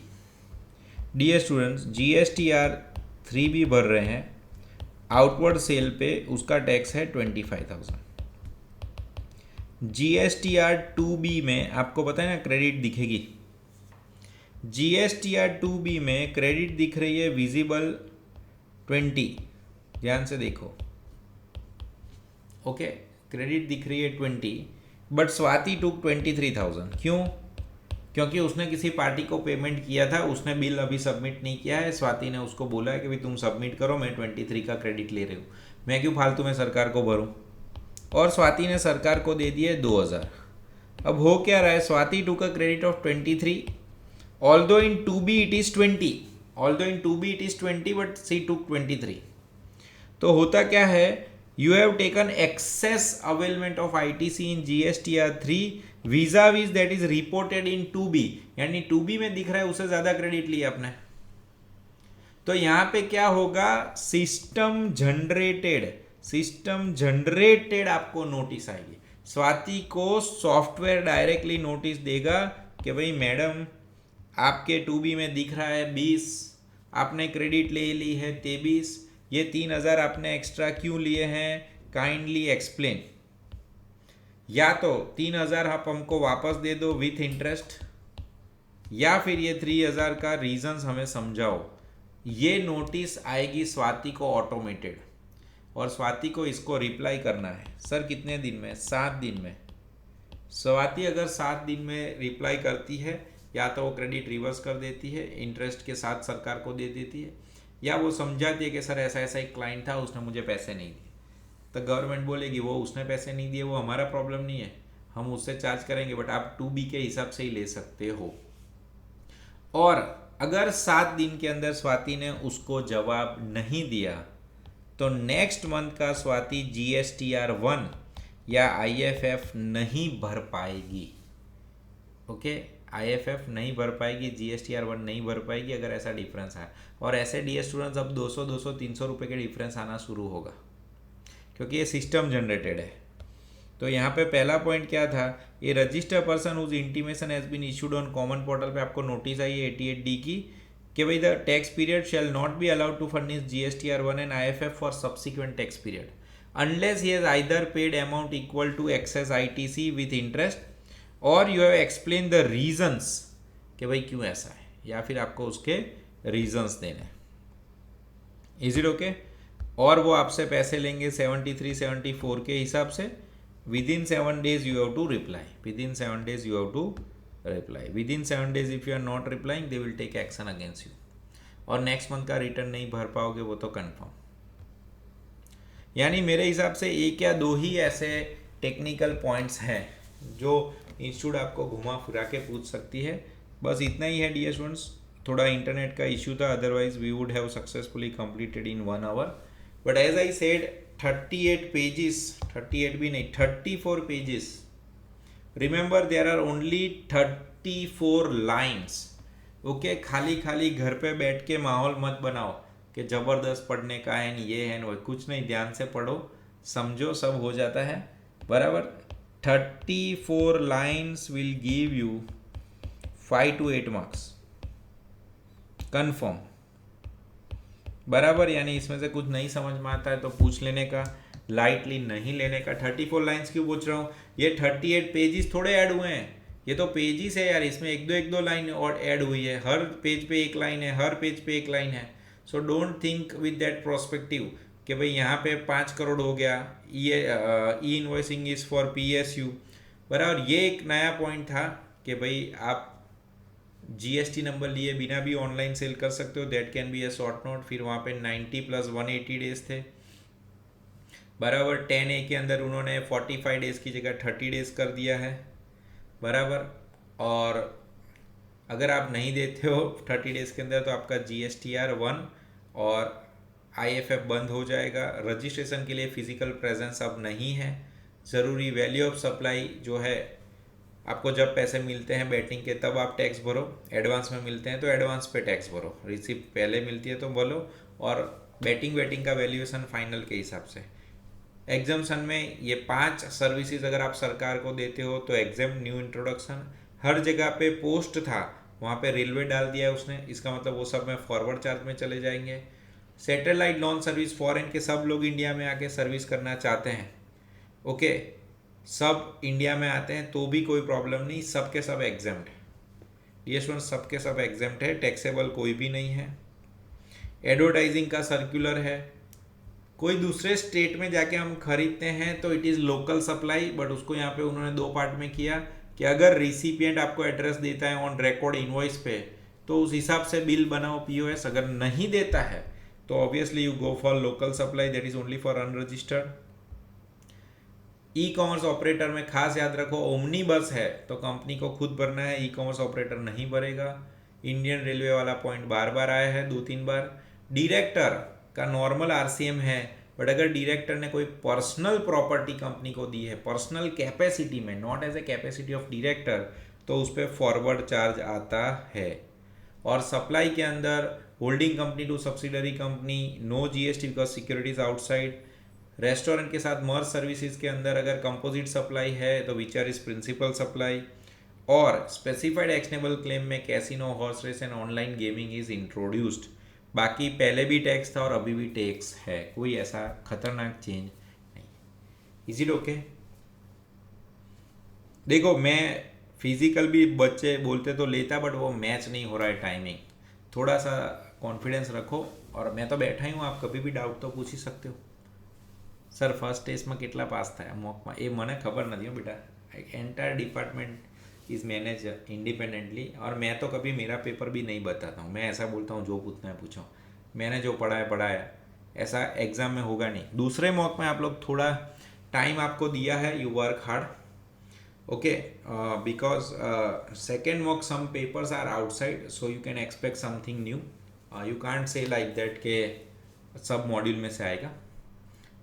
Dear students, GSTR 3B भर रहे हैं, आउटवर्ड सेल पे उसका टैक्स है 25,000। GSTR 2B में आपको पता है ना क्रेडिट दिखेगी, GSTR 2B में क्रेडिट दिख रही है विजिबल 20, ध्यान से देखो। ओके, क्रेडिट दिख रही है 20, बट स्वाति टुक 23,000। क्यों? क्योंकि उसने किसी पार्टी को पेमेंट किया था, उसने बिल अभी सबमिट नहीं किया है, स्वाति ने उसको बोला है कि भाई तुम सबमिट करो, मैं 23 का क्रेडिट ले रही हूँ, मैं क्यों फालतू में सरकार को भरूँ। और स्वाति ने सरकार को दे दिए 2,000। अब हो क्या रहा है, Swati took a credit of 23, although in 2B it is 20, although in 2B it is 20, but she took 23। तो होता क्या है, you have taken excess availment of ITC in GSTR 3 vis-a-vis that is reported in 2B, यानी 2B में दिख रहा है उससे ज्यादा क्रेडिट लिया आपने। तो यहां पे क्या होगा, सिस्टम जनरेटेड आपको नोटिस आएगी। स्वाति को सॉफ्टवेयर डायरेक्टली नोटिस देगा कि भाई मैडम आपके 2B में दिख रहा है 20, आपने क्रेडिट ले ली है 23, ये 3,000 आपने एक्स्ट्रा क्यों लिए हैं, काइंडली एक्सप्लेन। या तो 3,000 आप हमको वापस दे दो विथ इंटरेस्ट, या फिर ये 3,000 का रीजंस हमें समझाओ। ये नोटिस आएगी स्वाति को ऑटोमेटेड, और स्वाति को इसको रिप्लाई करना है। सर कितने दिन में? 7 दिन में। स्वाति अगर 7 दिन में रिप्लाई करती है, या तो वो क्रेडिट रिवर्स कर देती है, इंटरेस्ट के साथ सरकार को दे देती है, या वो समझाती है कि सर ऐसा ऐसा एक क्लाइंट था, उसने मुझे पैसे नहीं दिए, तो गवर्नमेंट बोलेगी वो उसने पैसे नहीं दिए, वो हमारा प्रॉब्लम नहीं है, हम उससे चार्ज करेंगे, बट आप 2B के हिसाब से ही ले सकते हो। और अगर 7 दिन के अंदर स्वाति ने उसको जवाब नहीं दिया तो नेक्स्ट मंथ का स्वाति GSTR 1 या IFF नहीं भर पाएगी। ओके, IFF नहीं भर पाएगी, GSTR 1 नहीं भर पाएगी अगर ऐसा डिफरेंस है। और ऐसे डियर स्टूडेंट्स अब 200, 200, 300 रुपये के डिफरेंस आना शुरू होगा, क्योंकि ये सिस्टम जनरेटेड है। तो यहाँ पे पहला पॉइंट क्या था, ये register person whose intimation has been issued on common portal पे आपको नोटिस आई है 88D की कि भाई the tax period shall not be allowed to furnish GSTR 1 and IFF for subsequent tax period unless he has either paid amount equal to excess ITC with interest, और you have explain the reasons कि भाई क्यों ऐसा है, या फिर आपको उसके रीजंस देने। Is it okay? और वो आपसे पैसे लेंगे 73, 74 के हिसाब से। within 7 days you have to reply, within 7 days you have to reply, within 7 days if you are not replying they will take action against you। और नेक्स्ट मंथ का रिटर्न नहीं भर पाओगे वो तो कंफर्म। यानी मेरे हिसाब से एक या दो ही ऐसे टेक्निकल पॉइंट्स हैं जो इंस्टीट्यूट आपको घुमा फिरा के पूछ सकती है। बस इतना ही है डियर स्टूडेंट्स, थोड़ा इंटरनेट का इश्यू था, otherwise we would have successfully completed in 1 hour. But as I said 38 pages, 38 भी नहीं 34 pages, remember there are only 34 lines. Okay, खाली खाली घर पे बैठ के माहौल मत बनाओ कि ज़बरदस्त पढ़ने का है, ये है वो, कुछ नहीं, ध्यान से पढ़ो, समझो, सब हो जाता है बराबर। 34 lines will give you 5 to 8 marks confirm बराबर। यानी इसमें से कुछ नहीं समझ में आता है तो पूछ लेने का, लाइटली नहीं लेने का। 34 लाइन्स क्यों पूछ रहा हूँ, ये 38 पेजेस थोड़े ऐड हुए हैं, ये तो पेजेस है यार, इसमें एक दो लाइन और ऐड हुई है, हर पेज पे एक लाइन है, हर पेज पे एक लाइन है। So don't think with that prospective कि भाई यहाँ पे 5 करोड़ हो गया, ये ई इन्वॉइसिंग इज़ फॉर PSU बराबर। ये एक नया पॉइंट था कि भाई आप GST नंबर लिए बिना भी ऑनलाइन सेल कर सकते हो, that can be A short note. फिर वहाँ पे 90 + 180 डेज थे बराबर। 10A के अंदर उन्होंने 45 डेज़ की जगह 30 डेज़ कर दिया है बराबर। और अगर आप नहीं देते हो 30 डेज़ के अंदर तो आपका GSTR 1 और IFF बंद हो जाएगा। रजिस्ट्रेशन के लिए फिजिकल प्रेजेंस अब नहीं है ज़रूरी। वैल्यू ऑफ सप्लाई जो है, आपको जब पैसे मिलते हैं बैटिंग के तब आप टैक्स भरो, एडवांस में मिलते हैं तो एडवांस पे टैक्स भरो, रिसिप्ट पहले मिलती है तो बोलो, और बैटिंग का वैल्यूएशन फाइनल के हिसाब से। एग्जाम्शन में ये 5 सर्विसेज अगर आप सरकार को देते हो तो एग्जाम, न्यू इंट्रोडक्शन, हर जगह पे पोस्ट था वहाँ पे रेलवे डाल दिया है उसने, इसका मतलब वो सब में फॉरवर्ड चार्ज में चले जाएंगे। सैटेलाइट लॉन्च सर्विस, फॉरेन के सब लोग इंडिया में आके सर्विस करना चाहते हैं, ओके, सब इंडिया में आते हैं तो भी कोई प्रॉब्लम नहीं, सबके सब एग्जाम्ड है डियर स्टूडेंट्स, सबके सब एग्जाम्ड है, टैक्सेबल कोई भी नहीं है। एडवर्टाइजिंग का सर्कुलर है, कोई दूसरे स्टेट में जाके हम खरीदते हैं तो it is local supply, but उसको यहाँ पे उन्होंने 2 पार्ट में किया कि अगर रिसिपिएंट आपको एड्रेस देता है ऑन रिकॉर्ड इनवॉइस पे तो उस हिसाब से बिल बनाओ POS, अगर नहीं देता है तो obviously you go for local supply, that is only for unregistered. E-commerce operator में खास याद रखो, ओमनी बस है तो कंपनी को खुद भरना है, ई-कॉमर्स ऑपरेटर नहीं भरेगा। इंडियन रेलवे वाला पॉइंट बार बार आया है 2-3 बार। डायरेक्टर का नॉर्मल RCM है, बट अगर डायरेक्टर ने कोई पर्सनल प्रॉपर्टी कंपनी को दी है पर्सनल कैपेसिटी में, not as a capacity of director, तो उस पर फॉरवर्ड चार्ज आता है। और सप्लाई के अंदर holding company to subsidiary company, no GST because securities outside. Restaurant के साथ मर्ज सर्विसेज के अंदर अगर कंपोजिट सप्लाई है तो विचर इज प्रिंसिपल सप्लाई। और स्पेसिफाइड एक्शनेबल क्लेम में casino, horse race and online gaming is introduced. बाकी पहले भी टैक्स था और अभी भी टैक्स है, कोई ऐसा खतरनाक चेंज नहीं। Is it okay? देखो, मैं फिजिकल भी बच्चे बोलते तो लेता, बट वो मैच नहीं हो रहा है टाइमिंग, थोड़ा सा कॉन्फिडेंस रखो। और मैं तो बैठा ही हूँ, आप कभी भी डाउट तो पूछ ही सकते हो। सर फर्स्ट टेस्टમાં કેટલા પાસ થયા મોકમાં, એ મને ખબર નથી હો બેટા, entire department is manage independently. और मैं तो कभी मेरा पेपर भी नहीं बताता हूँ, मैं ऐसा बोलता हूँ जो पूछना है पूछो, मैंने जो पढ़ाया, ऐसा एग्ज़ाम में होगा नहीं। दूसरे मॉक में आप लोग थोड़ा टाइम आपको दिया है, you work hard, okay, because second mock some papers are outside, so you can expect something new, you can't say like that के सब मॉड्यूल में से आएगा।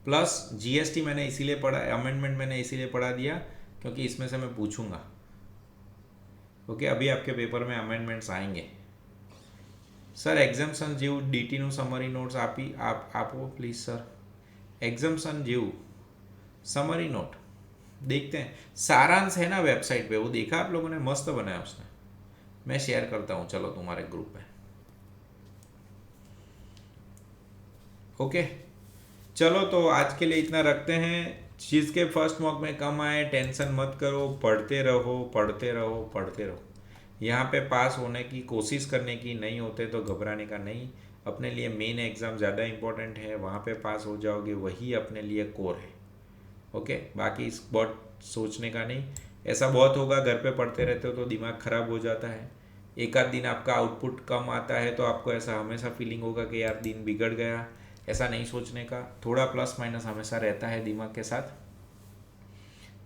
प्लस GST मैंने इसीलिए पढ़ा, अमेंडमेंट मैंने इसीलिए पढ़ा दिया क्योंकि इसमें से मैं पूछूंगा, ओके। अभी आपके पेपर में अमेंडमेंट्स आएंगे। सर एग्जाम्पशन जीव DT નું समरी नोट्स आपो प्लीज सर। एग्जाम्पशन जीव समरी नोट देखते हैं, सारांश है ना वेबसाइट पे, वो देखा आप लोगों ने, मस्त बनाया उसने, मैं शेयर करता हूँ चलो तुम्हारे ग्रुप में, ओके। चलो तो आज के लिए इतना रखते हैं। चीज़ के फर्स्ट मॉक में कम आए टेंशन मत करो, पढ़ते रहो। यहाँ पे पास होने की कोशिश करने की, नहीं होते तो घबराने का नहीं। अपने लिए मेन एग्ज़ाम ज़्यादा इम्पोर्टेंट है, वहाँ पे पास हो जाओगे वही अपने लिए कोर है, ओके। बाकी इस बहुत सोचने का नहीं, ऐसा बहुत होगा घर पे पढ़ते रहते हो तो दिमाग ख़राब हो जाता है, एक आध दिन आपका आउटपुट कम आता है तो आपको ऐसा हमेशा फीलिंग होगा कि यार दिन बिगड़ गया। ऐसा नहीं सोचने का, थोड़ा प्लस माइनस हमेशा रहता है दिमाग के साथ।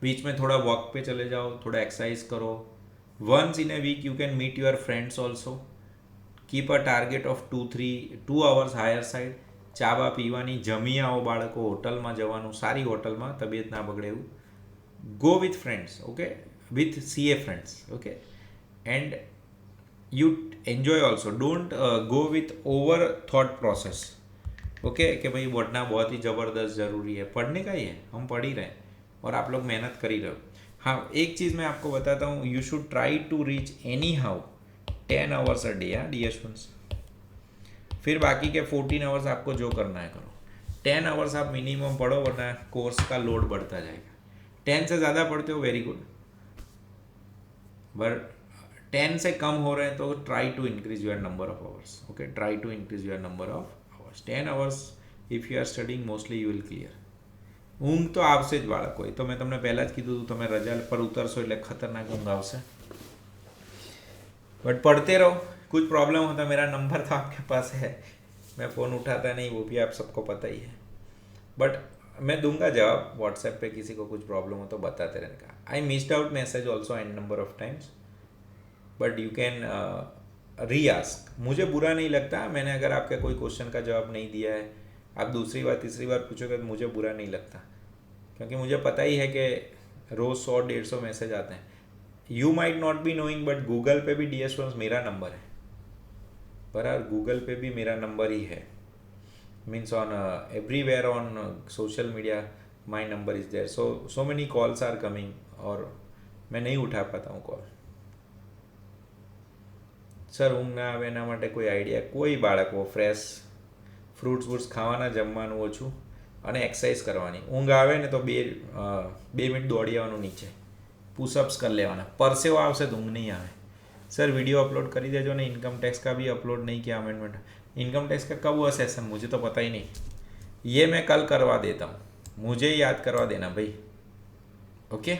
बीच में थोड़ा वॉक पे चले जाओ, थोड़ा एक्सरसाइज करो। Once in a week you can meet your friends also. Keep a target of 2 hours higher side. ચા બા પીવાની, જમી આવો બાળકો, હોટલમાં જવાનું, સારી હોટલમાં, તબિયત ના બગડે એવું. Go with friends, okay, with CA friends, okay, and you enjoy also. Don't go with over thought process, okay, कि भाई पढ़ना बहुत ही ज़बरदस्त ज़रूरी है. पढ़ने का ही है, हम पढ़ ही रहे हैं और आप लोग मेहनत कर ही रहे हो. हाँ, एक चीज़ मैं आपको बताता हूँ, you should try to reach anyhow 10 hours a day. हाँ डियर स्टूडेंट्स, फिर बाकी के 14 आवर्स आपको जो करना है करो. 10 आवर्स आप मिनिमम पढ़ो, वरना कोर्स का लोड बढ़ता जाएगा. 10 से ज़्यादा पढ़ते हो वेरी गुड, बट 10 से कम हो रहे हैं तो try to increase your number of hours. Okay, try to increase your number of hours. 10 hours if you are studying mostly you will clear. ઊંઘ તો આવશે જ બાળકો, એ તો મેં તમને પહેલાં જ કીધું હતું, તમે રજા પર ઉતરશો એટલે ખતરનાક ઊંઘ આવશે. बट पढ़ते रहो. कुछ प्रॉब्लम होता मेरा नंबर तो आपके पास है, मैं फ़ोन उठाता नहीं, वो भी आप सबको पता ही है, बट मैं दूंगा जवाब. व्हाट्सएप पे किसी को कुछ प्रॉब्लम हो तो बताते रहने का. I missed out message also an number of times, but you can री आस्क. मुझे बुरा नहीं लगता, मैंने अगर आपके कोई क्वेश्चन का जवाब नहीं दिया है, आप दूसरी बार तीसरी बार पूछोगे तो मुझे बुरा नहीं लगता, क्योंकि मुझे पता ही है कि रोज़ 100-150 मैसेज आते हैं. You might not be knowing, but Google पे भी डियर स्टूडेंट्स मेरा नंबर है, बराबर. गूगल पे भी मेरा नंबर ही है, means on everywhere on social media my number is there. So many calls are coming और मैं नहीं उठा पाता हूँ कॉल. સર ઊંઘ ના આવે એના માટે કોઈ આઈડિયા? કોઈ બાળકો ફ્રેશ ફ્રૂટ્સ વૂટ્સ ખાવાના, જમવાનું ઓછું અને એક્સરસાઇઝ કરવાની. ઊંઘ આવે ને તો 2 મિનિટ દોડી આવવાનું નીચે, पुशअप्स कर लेवाना. परसेवा आवशे तो ऊँघ नहीं आवे. सर वीडियो अपलोड करी देजो ने, इनकम टैक्स का भी अपलोड नहीं किया अमेंडमेंट. इनकम टैक्स का कब हुआ सेशन, मुझे तो पता ही नहीं. ये मैं कल करवा देता हूँ, मुझे याद करवा देना भाई, ओके.